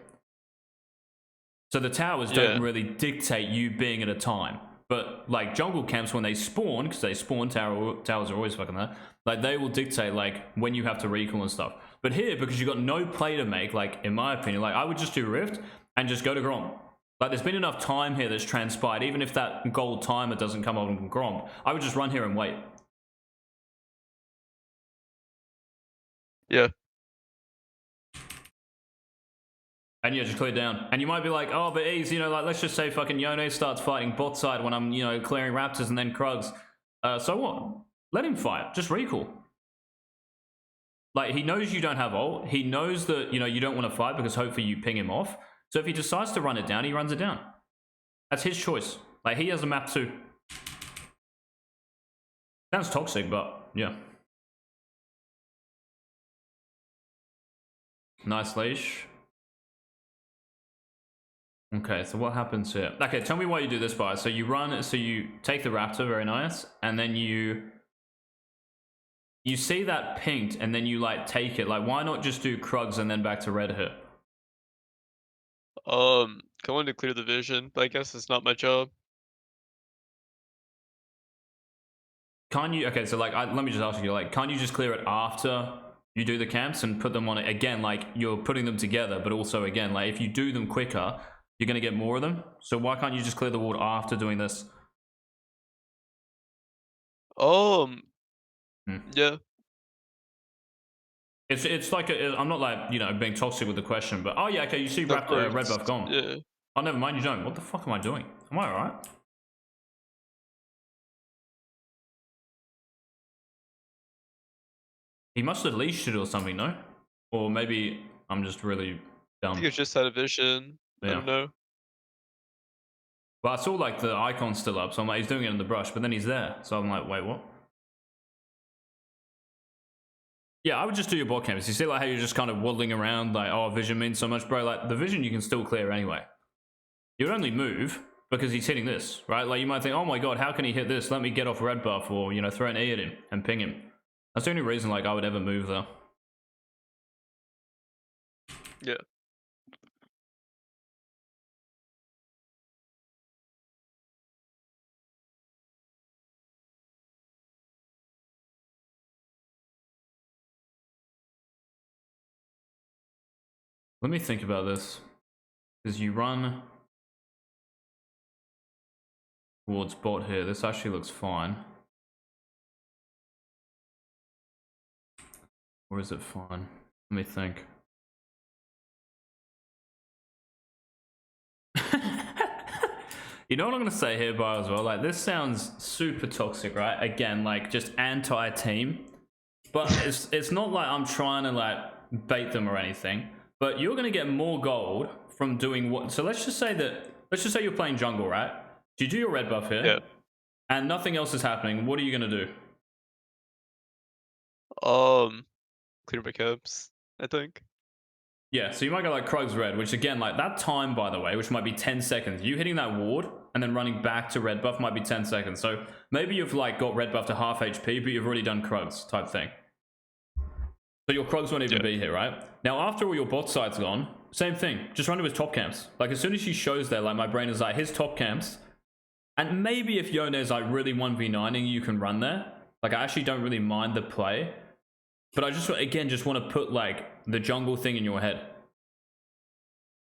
So the towers don't really dictate you being at a time. But like jungle camps, when they spawn, because they spawn, towers are always fucking there. Like they will dictate like when you have to recall and stuff. But here, because you've got no play to make, like in my opinion, like I would just do Rift and just go to Gromp. Like, there's been enough time here that's transpired. Even if that gold timer doesn't come up on Gromp, I would just run here and wait.
Yeah.
And yeah, just clear down. And you might be like, oh, but ease, you know, like, let's just say fucking Yone starts fighting bot side when I'm, you know, clearing Raptors and then Krugs. So what? Let him fight. Just recall. Like, he knows you don't have ult. He knows that, you know, you don't want to fight because hopefully you ping him off. So if he decides to run it down, he runs it down. That's his choice. Like, he has a map too. Sounds toxic, but yeah. Nice leash. Okay, so what happens here? Okay, tell me why you do this, bar. So you run, so you take the Raptor, very nice, and then you see that pinked, and then you like take it. Like, why not just do Krugs and then back to red here?
Because I wanted to clear the vision, but I guess it's not my job.
Can't you? Okay, so like, let me just ask you, like, can't you just clear it after you do the camps and put them on it again? Like, you're putting them together, but also again, like, if you do them quicker, you're gonna get more of them. So why can't you just clear the ward after doing this?
Um,
Hmm.
yeah,
It's like I'm not like being toxic with the question, but oh yeah, okay, you see
of
red
course.
buff gone.
Yeah.
Oh, never mind, you don't. What the fuck am I doing? Am I alright? He must have leashed it or something, no? Or maybe I'm just really
I
dumb.
think it's just out of vision. I
Yeah.
don't know.
But I saw like the icon still up, so I'm like, he's doing it in the brush, but then he's there. So I'm like, wait, what? Yeah, I would just do your bot camps. You see like how you're just kind of waddling around, like, oh, vision means so much, bro. Like, the vision you can still clear anyway. You'd only move because he's hitting this, right? Like, you might think, oh my god, how can he hit this? Let me get off red buff, or, throw an E at him and ping him. That's the only reason, like, I would ever move there.
Yeah.
Let me think about this. Because you run towards bot here. This actually looks fine. Or is it fine? Let me think. You know what I'm gonna say here, Bar, as well? Like, this sounds super toxic, right? Again, like, just anti-team. But it's not like I'm trying to, like, bait them or anything. But you're gonna get more gold from doing what... So let's just say you're playing jungle, right? So you do your red buff here,
Yeah.
and nothing else is happening. What are you gonna do?
Clear my caps, I think.
Yeah, so you might go like Krug's red, which again, like that time, by the way, which might be 10 seconds. You hitting that ward and then running back to red buff might be 10 seconds. So maybe you've like got red buff to half HP, but you've already done Krug's type thing. So your Krugs won't even be here, right? Now, after all your bot side's gone, same thing. Just run to his top camps. Like, as soon as she shows there, like, my brain is like, his top camps. And maybe if Yone's like really 1v9ing, you can run there. Like, I actually don't really mind the play. But I just, again, just want to put, like, the jungle thing in your head.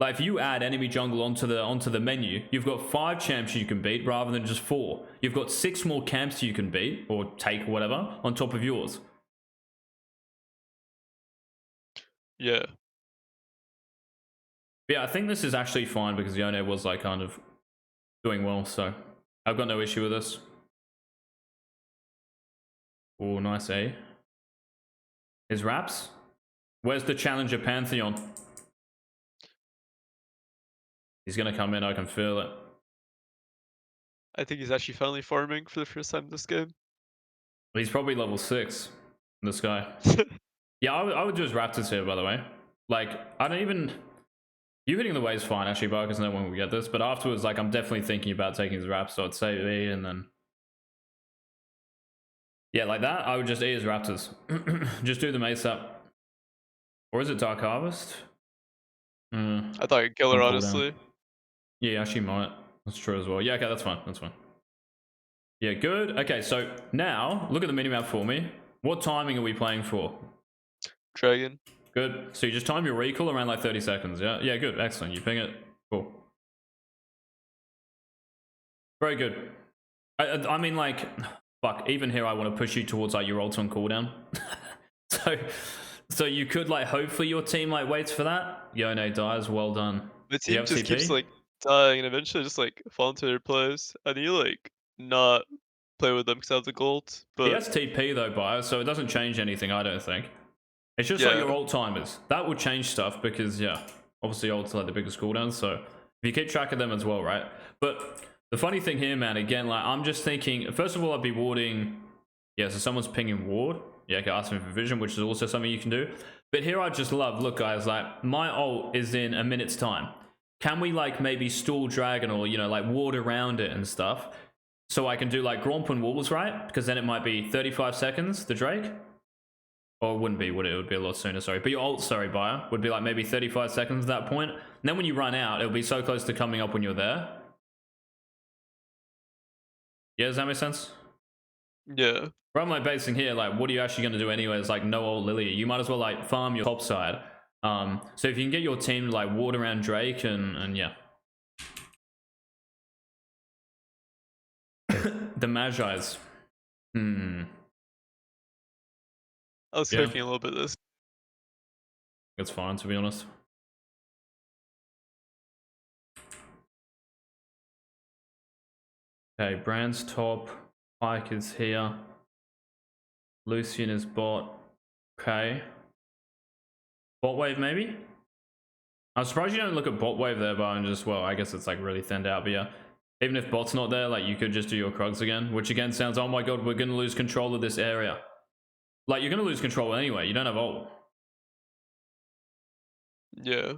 Like, if you add enemy jungle onto the menu, you've got 5 champs you can beat rather than just 4. You've got 6 more camps you can beat, or take, whatever, on top of yours.
Yeah.
But yeah, I think this is actually fine because Yone was, like, kind of doing well, so I've got no issue with this. Oh, nice, eh? His raps? Where's the challenger Pantheon? He's gonna come in, I can feel it.
I think he's actually finally farming for the first time this game.
He's probably level 6, this guy. Yeah, I would do his Raptors here, by the way. Like, I don't even... You hitting the way is fine, actually, Bar, because no one will get this. But afterwards, like, I'm definitely thinking about taking his Raps, so I'd say E, and then... Yeah, like that, I would just E his Raptors. Just do them ASAP. Or is it Dark Harvest?
I thought I'd kill her,
On cooldown.
honestly.
Yeah, actually might. That's true as well. Yeah, okay, that's fine. That's fine. Yeah, good. Okay, so now, look at the minimap for me. What timing are we playing for?
Dragon.
Good. So you just time your recall around like 30 seconds, yeah? Yeah, good. Excellent. You ping it. Cool. Very good. I mean, like, fuck, even here I want to push you towards like your ult on cooldown. So you could like hope for your team like waits for that. Yone dies, well done.
The
Do you
team
have
just
TP?
keeps like dying and eventually just like fall into their plays. I need to like not play with them because I have the gold.
He
But
has TP though, Bios, so it doesn't change anything, I don't think. It's just like your ult timers. That will change stuff because, yeah, obviously ults are like the biggest cooldowns, so if you keep track of them as well, right? But the funny thing here, man, again, like, I'm just thinking, first of all, I'd be warding... Yeah, so someone's pinging ward. Yeah, okay, ask me for vision, which is also something you can do. But here I just love, look, guys, like, my ult is in a minute's time. Can we, like, maybe stall dragon or, you know, like, ward around it and stuff? So I can do, like, Gromp and Wolves, right? Because then it might be 35 seconds, the Drake. Or it wouldn't be, would it? It would be a lot sooner, sorry. But your ult, sorry, buyer, would be like maybe 35 seconds at that point. And then when you run out, it'll be so close to coming up when you're there. Yeah, does that make sense?
Yeah.
From my basing here, like, what are you actually going to do anyway? It's like no old Lillia. You might as well like farm your top side. So if you can get your team to like ward around Drake and yeah. The Magi's.
I was
Yeah.
cooking a little bit of this.
It's fine, to be honest. Okay, Brand's top. Pike is here. Lucian is bot. Okay. Bot wave, maybe? I'm surprised you don't look at bot wave there, but I'm just, well, I guess it's like really thinned out, but yeah. Even if bot's not there, like you could just do your Krugs again, which again sounds, oh my god, we're gonna lose control of this area. Like, you're gonna lose control anyway, you don't have ult.
Yeah.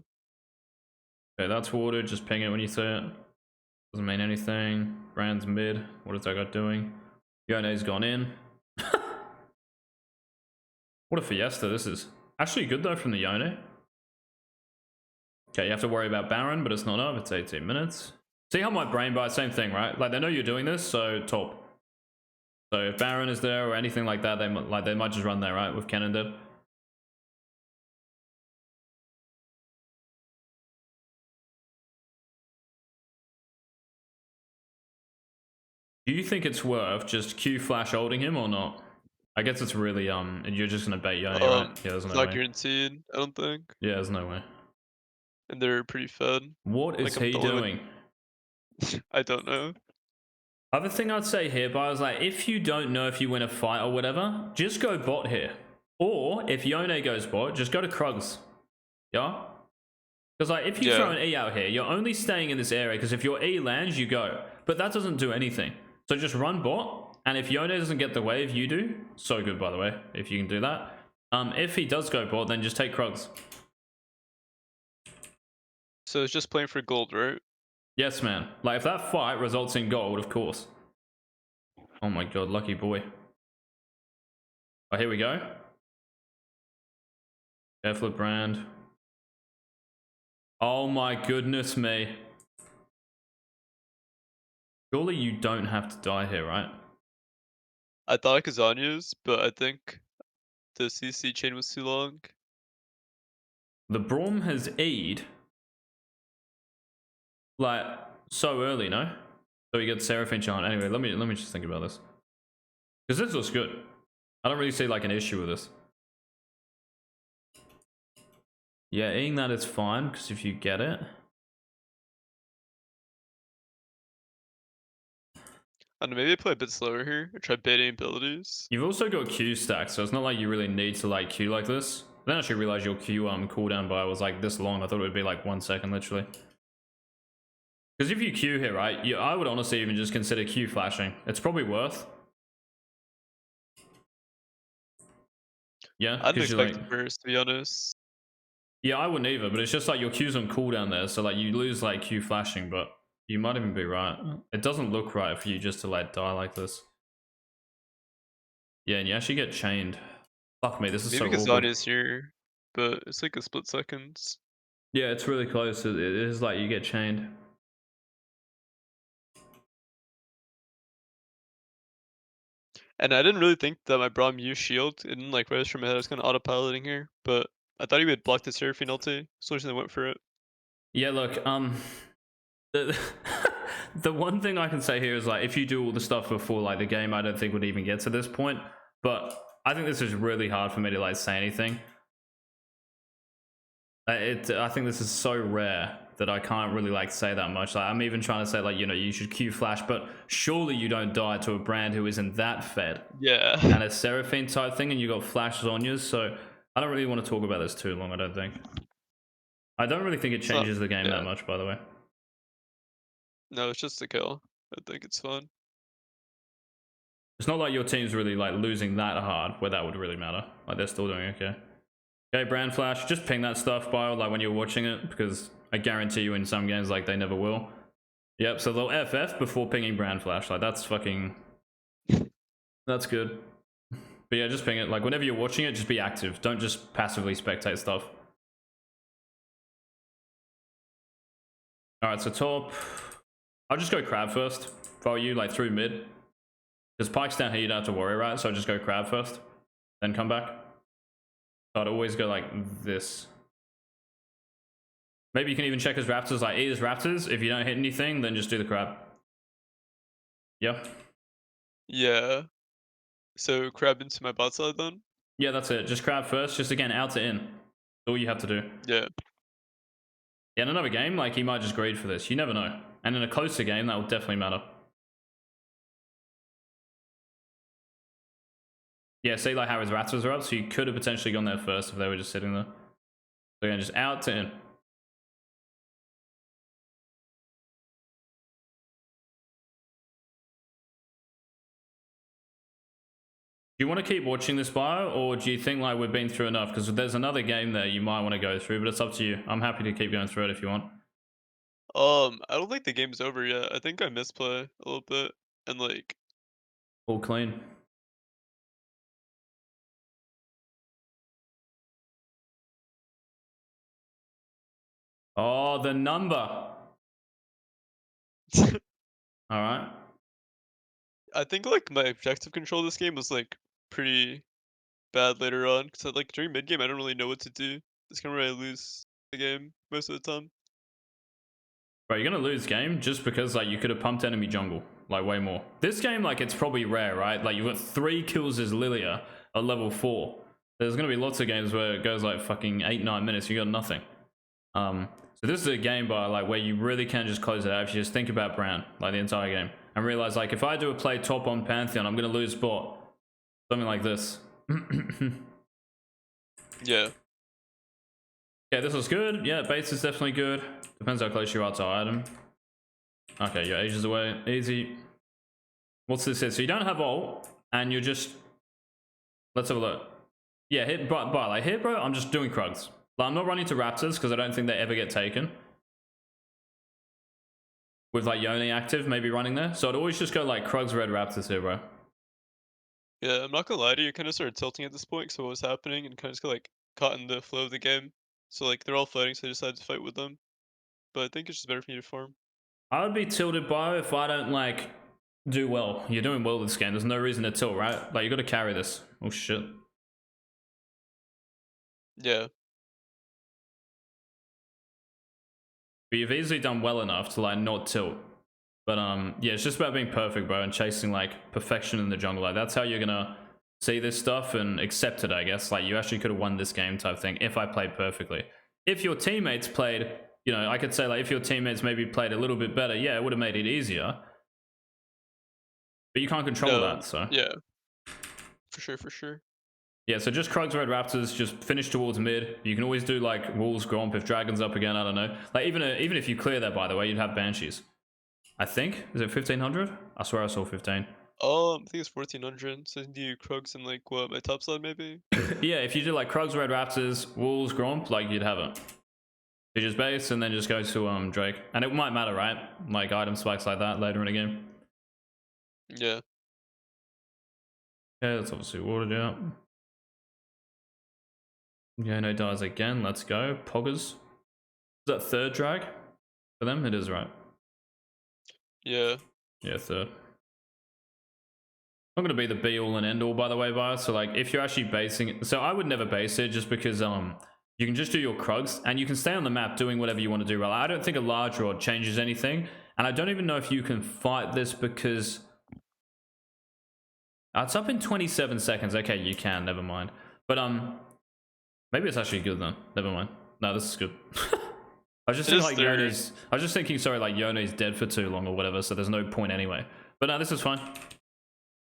Okay, that's watered, just ping it when you see it. Doesn't mean anything. Brand's mid. What is that guy doing? Yone's gone in. What a fiesta this is. Actually good though from the Yone. Okay, you have to worry about Baron, but it's not up. It's 18 minutes. See how my brain bites? Same thing, right? Like, they know you're doing this, so top. So if Baron is there or anything like that, they might just run there, right? With Cannon dead. Do you think it's worth just Q flash holding him or not? I guess it's really and you're just gonna bait Yone, right? Yeah, there's
It's
no
not
way.
guaranteed, I don't think.
Yeah, there's no way.
And they're pretty fed.
What is
Like, I'm
he doing?
I don't know.
Other thing I'd say here, but I was like, if you don't know if you win a fight or whatever, just go bot here. Or if Yone goes bot, just go to Krugs. Yeah? Because like, if you throw an E out here, you're only staying in this area because if your E lands, you go. But that doesn't do anything. So just run bot, and if Yone doesn't get the wave, you do. So good, by the way, if you can do that. If he does go bot, then just take Krugs.
So it's just playing for gold, right?
Yes, man. Like, if that fight results in gold, of course. Oh my god, lucky boy. Oh, here we go. Careful of Brand. Oh my goodness me. Surely you don't have to die here, right?
I thought I could Zanya's, but I think the CC chain was too long.
The Braum has E'd. Like, so early, no? So he gets Seraphine Chant. Anyway, let me just think about this. Because this looks good. I don't really see like an issue with this. Yeah, eating that is fine, because if you get it.
I don't know, maybe I play a bit slower here, or try baiting abilities.
You've also got Q stack, so it's not like you really need to like Q like this. I didn't actually realize your Q cooldown bar was like this long. I thought it would be like 1 second, literally. Because if you Q here, right, I would honestly even just consider Q flashing. It's probably worth. Yeah,
I didn't expect
like,
it first, to be honest.
yeah, I wouldn't either, but it's just like your Q's on cooldown there, so like you lose like Q flashing, but you might even be right. It doesn't look right for you just to like die like this. Yeah, and you actually get chained. Fuck me, this is
Maybe
so
because
awkward.
Zanya's here, but it's like a split seconds.
Yeah, it's really close. It is like you get chained.
And I didn't really think that my Braum used shield. It didn't like register in my head. I was kind of autopiloting here, but I thought he would block the Seraphine ulti, so I went for it.
Yeah, look, the, the one thing I can say here is like, if you do all the stuff before like the game, I don't think would even get to this point. But I think this is really hard for me to like say anything. I think this is so rare that I can't really like say that much. Like, I'm even trying to say like, you know, you should Q flash, but surely you don't die to a brand who isn't that fed.
Yeah.
And a Seraphine type thing, and you got flash Zonyas, so I don't really want to talk about this too long, I don't think. I don't really think it changes the game that much, by the way.
No, it's just a kill. I think it's fun.
It's not like your team's really like losing that hard where that would really matter. Like, they're still doing okay. Okay, brand flash, just ping that stuff, Bio, like when you're watching it, because I guarantee you in some games like they never will. Yep, so they'll FF before pinging brand flash. Like, that's fucking... That's good. But yeah, just ping it. Like, whenever you're watching it, just be active. Don't just passively spectate stuff. Alright, so top. I'll just go crab first. If I were you, like, through mid. Because Pike's down here, you don't have to worry, right? So I'll just go crab first. Then come back. So I'd always go like this. Maybe you can even check his raptors, like eat his raptors. If you don't hit anything, then just do the crab. Yeah?
Yeah. So crab into my bot side then?
Yeah, that's it. Just crab first. Just again, out to in. That's all you have to do.
Yeah.
Yeah, in another game, like he might just greed for this. You never know. And in a closer game, that will definitely matter. Yeah, see like how his raptors are up, so you could have potentially gone there first if they were just sitting there. So again, just out to in. Do you want to keep watching this bio, or do you think like we've been through enough? Because there's another game there you might want to go through, but it's up to you. I'm happy to keep going through it if you want.
I don't think the game's over yet. I think I misplay a little bit, and like,
All clean. Oh, the number. All right.
I think like my objective control this game was like pretty bad later on, because like during mid game I don't really know what to do. It's kind of where I lose the game most of the time.
Bro, you're gonna lose game just because like you could have pumped enemy jungle like way more. This game, like it's probably rare, right? Like you've got 3 kills as Lillia at level 4. There's gonna be lots of games where it goes like fucking 8-9 minutes, you got nothing. So this is a game by like where you really can just close it out if you just think about Brown like the entire game and realize like if I do a play top on Pantheon, I'm gonna lose bot. Something like this.
Yeah.
Yeah, this was good. Yeah, base is definitely good. Depends how close you are to item. Okay, you're ages away. Easy. What's this here? So you don't have ult, and you're just... Let's have a look. Yeah, hit, but like here, bro, I'm just doing Krugs. Like, I'm not running to Raptors, because I don't think they ever get taken. With, like, Yone active, maybe running there. So I'd always just go, like, Krugs, Red Raptors here, bro.
Yeah, I'm not gonna lie to you, I kind of started tilting at this point because of what was happening, and kind of just got like caught in the flow of the game. So like they're all fighting, so I decided to fight with them. But I think it's just better for me to farm.
I would be tilted by if I don't, like, do well. You're doing well this game. There's no reason to tilt, right? Like, you got to carry this. Oh, shit.
Yeah.
But you've easily done well enough to, like, not tilt. But, yeah, it's just about being perfect, bro, and chasing, like, perfection in the jungle. Like, that's how you're gonna see this stuff and accept it, I guess. Like, you actually could have won this game type thing if I played perfectly. If your teammates played, you know, I could say, like, if your teammates maybe played a little bit better, yeah, it would have made it easier. But you can't control that, so.
Yeah. For sure, for sure.
Yeah, so just Krugs, Red Raptors, just finish towards mid. You can always do, like, Wolves, Gromp if Dragon's up again, I don't know. Like, even if you clear that, by the way, you'd have Banshees. I think. Is it 1500? I swear I saw 15.
I think it's 1400. So I can do Krugs and like what, my top side maybe?
Yeah, if you do like Krugs, Red Raptors, Wolves, Gromp, like you'd have it. You just base and then just go to Drake. And it might matter, right? Like item spikes like that later in the game.
Yeah.
Okay, that's obviously watered out. Yeah, no dies again. Let's go. Poggers. Is that third drag for them? It is, right?
Yeah.
Yeah, third. Not going to be the be all and end all, by the way, Bias. So, like, if you're actually basing it, so I would never base it just because you can just do your Krugs and you can stay on the map doing whatever you want to do. Right? I don't think a large rod changes anything, and I don't even know if you can fight this because it's up in 27 seconds. Okay, you can. Never mind. But maybe it's actually good then. Never mind. No, this is good. I was just thinking like Yone's. I was just thinking, sorry, like Yone's dead for too long or whatever, so there's no point anyway. But no, this is fine.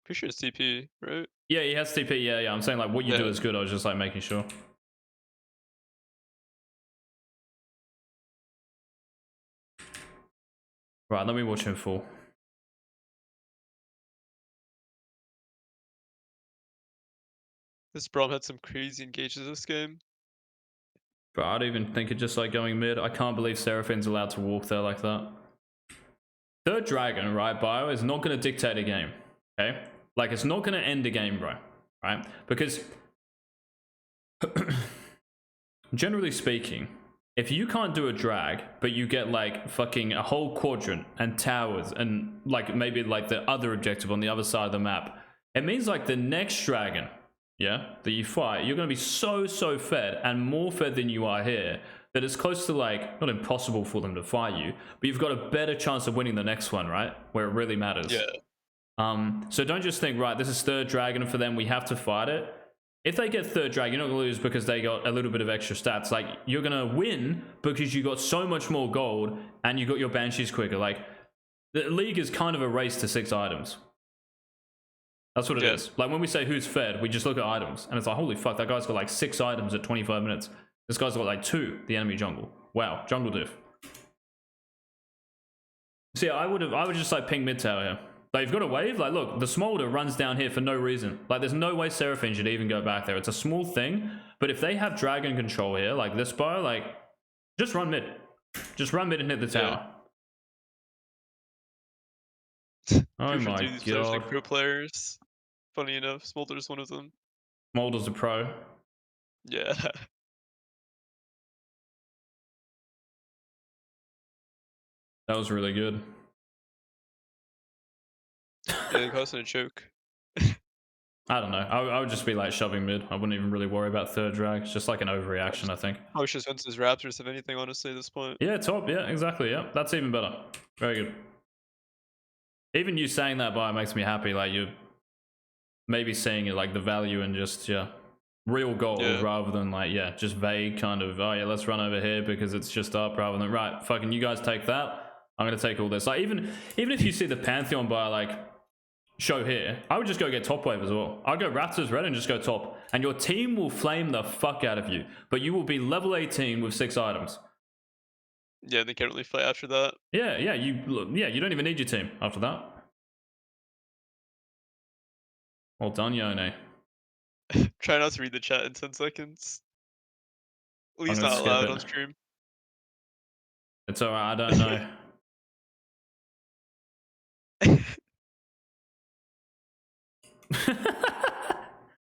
Pretty sure it's TP, right?
Yeah, he has TP. Yeah. I'm saying like what you do is good. I was just like making sure. Right, let me watch him full.
This Braum had some crazy engages this game.
But I'd even think it just like going mid. I can't believe Seraphine's allowed to walk there like that. Third dragon, right, Bio, is not going to dictate a game. Okay? Like, it's not going to end a game, bro. right? Because generally speaking, if you can't do a drag, but you get like fucking a whole quadrant and towers and like maybe like the other objective on the other side of the map, it means like the next dragon, yeah, that you fight, you're gonna be so fed and more fed than you are here that it's close to like not impossible for them to fight you, but you've got a better chance of winning the next one, right? Where it really matters.
Yeah.
So don't just think, right, this is third dragon for them, we have to fight it. If they get third drag, you're not going to lose because they got a little bit of extra stats. Like, you're going to win because you got so much more gold and you got your banshees quicker. Like, the league is kind of a race to 6 items. That's what it is. Like, when we say who's fed, we just look at items. And it's like, holy fuck, that guy's got like 6 items at 25 minutes. This guy's got like 2, the enemy jungle. Wow, jungle diff. So yeah, I would just like ping mid tower here. Like, you've got a wave, like look, the smolder runs down here for no reason. Like, there's no way Seraphine should even go back there. It's a small thing, but if they have dragon control here, like this bar, like, just run mid. Just run mid and hit the tower. Oh my
These players
god.
like pro players. Funny enough, Smolder's one of them.
Smolder's a pro.
Yeah.
That was really good.
Yeah, they caused a choke.
I don't know. I would just be like shoving mid. I wouldn't even really worry about third drag. It's just like an overreaction, I think.
I wish just went to his Raptors, if anything, honestly, at this point.
Yeah, top. Yeah, exactly. Yeah, that's even better. Very good. Even you saying that by makes me happy. Like, you're maybe seeing it like the value in just, yeah, real gold rather than like, yeah, just vague kind of, oh yeah, let's run over here because it's just up rather than, right, fucking you guys take that. I'm going to take all this. Like, even if you see the Pantheon buy, like, show here, I would just go get top wave as well. I'd go Raptors red and just go top, and your team will flame the fuck out of you, but you will be level 18 with 6 items.
Yeah, they can't really fight after that.
Yeah, you don't even need your team after that. Well done, Yone.
Try not to read the chat in 10 seconds. At least
gonna
not
skip
loud
it.
on stream.
It's alright, I don't know.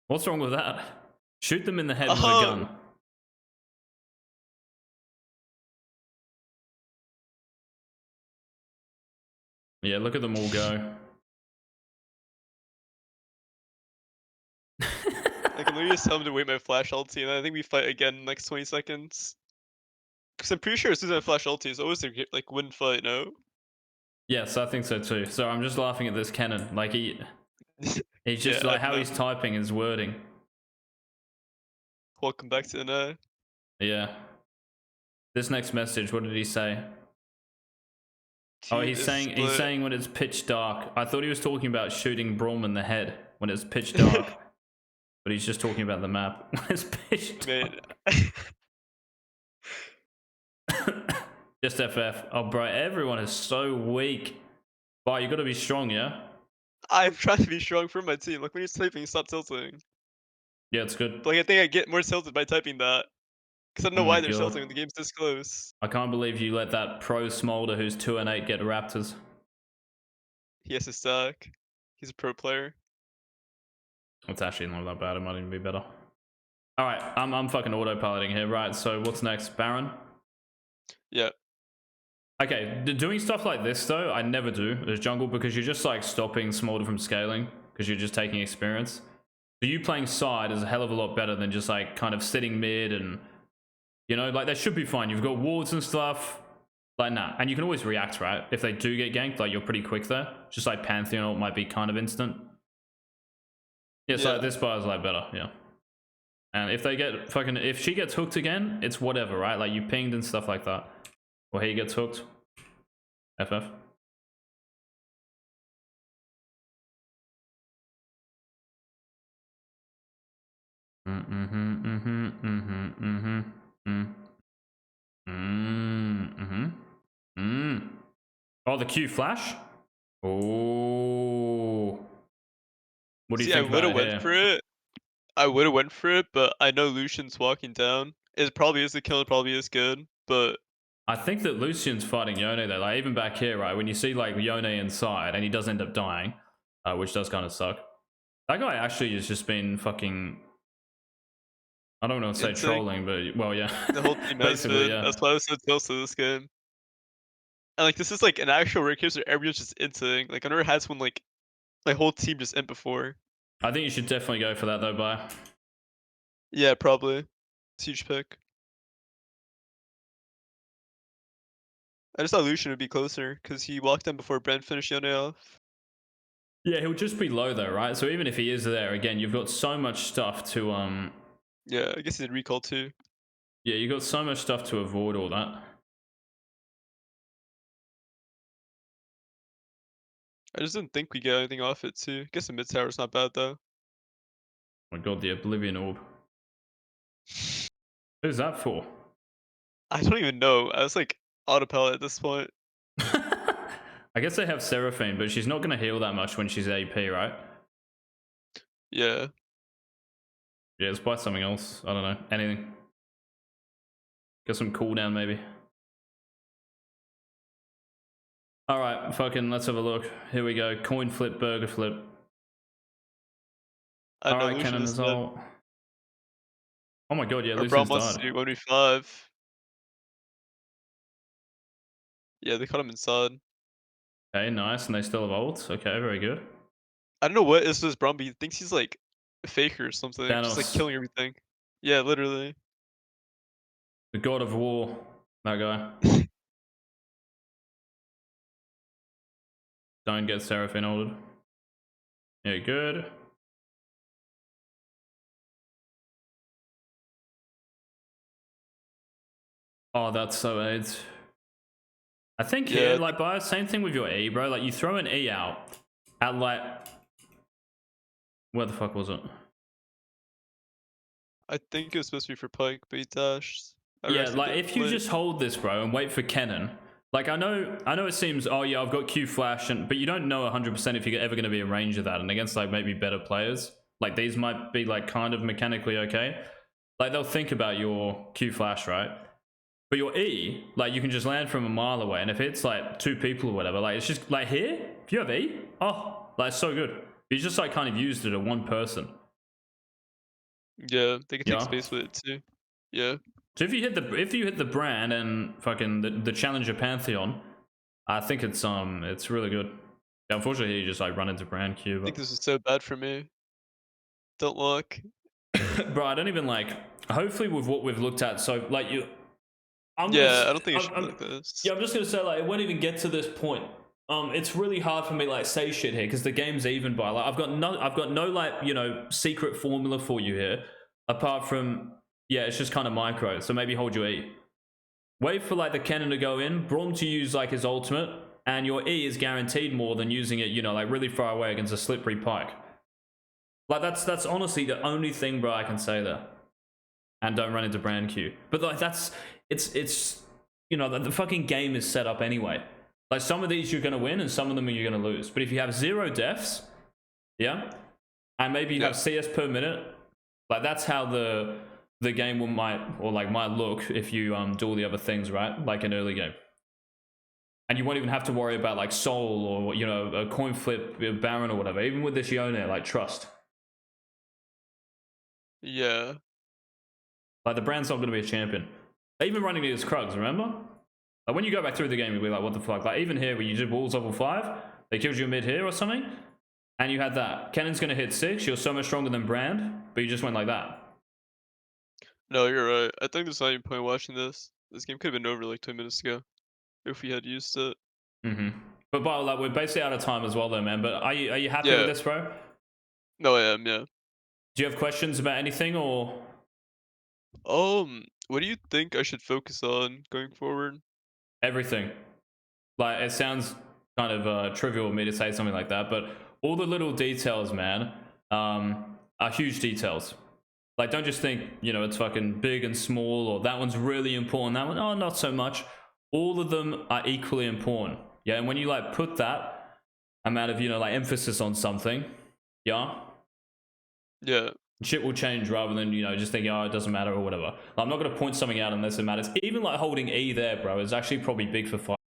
What's wrong with that? Shoot them in the head with a gun. Yeah, look at them all go.
I can literally just tell him to wait my flash ulti, and I think we fight again in the next 20 seconds. Because I'm pretty sure as soon as I flash ulti, it's always a like win fight, no?
Yes, I think so too. So I'm just laughing at this cannon. Like, he's just like how he's typing his wording.
Welcome back to NA.
Yeah. This next message, what did he say? Oh, he's saying when it's pitch dark. I thought he was talking about shooting Braum in the head when it's pitch dark. But he's just talking about the map when it's pitch dark. Just FF. Oh, bro, everyone is so weak. Wow, you gotta be strong, yeah?
I'm trying to be strong for my team. Like, when you're typing, stop tilting.
Yeah, it's good.
But, like, I think I get more tilted by typing that. Because I don't know why they're tilting when the game's this close.
I can't believe you let that pro Smolder who's 2 and 8 get Raptors.
He has to stack. He's a pro player.
It's actually not that bad. It might even be better. Alright, I'm fucking autopiloting here. Right, so what's next? Baron?
Yeah.
Okay, doing stuff like this though, I never do as jungle because you're just like stopping Smolder from scaling because you're just taking experience. So you playing side is a hell of a lot better than just like kind of sitting mid and, you know, like that should be fine. You've got wards and stuff. Like, nah. And you can always react, right? If they do get ganked, like you're pretty quick there. Just like Pantheon ult might be kind of instant. Yeah, so this bar is like better, yeah. And if they get fucking, if she gets hooked again, it's whatever, right? Like you pinged and stuff like that. Or he gets hooked. FF. Oh, the Q flash? Oh. What do you think about it?
I would have went for it. I would have went for it, but I know Lucian's walking down. It probably is a kill, it probably is good, but
I think that Lucian's fighting Yone though. Like even back here, right? When you see like Yone inside and he does end up dying, which does kind of suck. That guy actually has just been fucking. I don't want to say
Insane.
trolling, but well, yeah,
The whole team has
basically,
been.
yeah.
That's why I was so close to this game. And like this is like an actual rare case where everyone's just inting. Like I never had someone like my whole team just int before.
I think you should definitely go for that though, bye.
Yeah, probably. It's a huge pick. I just thought Lucian would be closer because he walked in before Brent finished Yone off.
Yeah, he'll just be low though, right? So even if he is there, again, you've got so much stuff to
Yeah, I guess he did recall too.
yeah, you got so much stuff to avoid all that.
I just didn't think we get anything off it too. I guess the mid tower's not bad though.
Oh my god, the Oblivion Orb. Who's that for?
I don't even know. I was like autopilot at this point.
I guess they have Seraphine, but she's not going to heal that much when she's AP, right?
Yeah.
Yeah, let's buy something else. I don't know. Anything. Get some cooldown, maybe. Alright, fucking let's have a look. Here we go. Coin flip, burger flip.
I know
Alright,
Lucian
Cannon
is
is
dead.
all. Oh my god, yeah,
Or Braum
Lucian's
wants
died.
to do 1v5. Yeah, they caught him inside.
Okay, nice, and they still have ults. Okay, very good.
I don't know what is this Braum, but he thinks he's like a faker or something. Just like
Thanos,
killing everything. Yeah, literally.
the god of war. That guy. Don't get Seraphine ulted. Yeah, good. Oh, that's so AIDS. I think here,
Yeah,
like, by same thing with your E, bro. Like, you throw an E out at like, where the fuck was it?
I think it was supposed to be for Pike, but he dashed. I
Yeah,
rested
like
it
if you
late.
just hold this, bro, and wait for Kennen. Like, I know it seems, oh yeah, I've got Q flash, but you don't know 100% if you're ever going to be in range of that. And against like maybe better players, like these might be like kind of mechanically okay. Like they'll think about your Q flash, right? But your E, like you can just land from a mile away, and if it's like two people or whatever, like it's just like here, if you have E, oh, like it's so good. You just like kind of used it at one person.
Yeah, they can take
Yeah.
space with it too. Yeah.
So if you hit the brand and fucking the challenger pantheon, I think it's really good. Yeah, unfortunately, you just like run into brand Q,
I think this is so bad for me. Don't look.
but bro, I don't even like. Hopefully, with what we've looked at, so like you, I'm gonna,
Yeah, I don't think it should be
I'm
like this.
yeah, I'm just gonna say like it won't even get to this point. It's really hard for me like say shit here because the game's even by like I've got no like secret formula for you here, apart from yeah, it's just kind of micro. So maybe hold your E. Wait for like the cannon to go in, Braum to use like his ultimate, and your E is guaranteed more than using it, like really far away against a slippery Pike. Like that's honestly the only thing, bro, I can say there. And don't run into brand Q. But like it's the fucking game is set up anyway. Like some of these you're gonna win and some of them you're gonna lose. But if you have 0 deaths, yeah, and maybe you have CS per minute, like that's how the game might look if you do all the other things right, like an early game. And you won't even have to worry about like soul or a coin flip, Baron or whatever. Even with this Yone, like trust.
Yeah.
Like the brand's not going to be a champion. Even running against Krugs, remember? Like when you go back through the game, you'll be like, what the fuck? Like even here, where you did walls level 5, they killed you mid here or something, and you had that. Cannon's going to hit 6. You're so much stronger than Brand, but you just went like that.
No, you're right. I think there's not even point watching this. This game could have been over like 2 minutes ago if we had used it.
But like we're basically out of time as well, though, man. But are you happy with this, bro?
No, I am. Yeah.
Do you have questions about anything or?
What do you think I should focus on going forward?
Everything. Like it sounds kind of trivial of me to say something like that, but all the little details, man, are huge details. Like don't just think it's fucking big and small, or that one's really important, that one not so much. All of them are equally important. Yeah, and when you like put that amount of like emphasis on something, yeah, shit will change rather than just thinking, oh, it doesn't matter or whatever. I'm not going to point something out unless it matters. Even like holding E there, bro, is actually probably big for fight.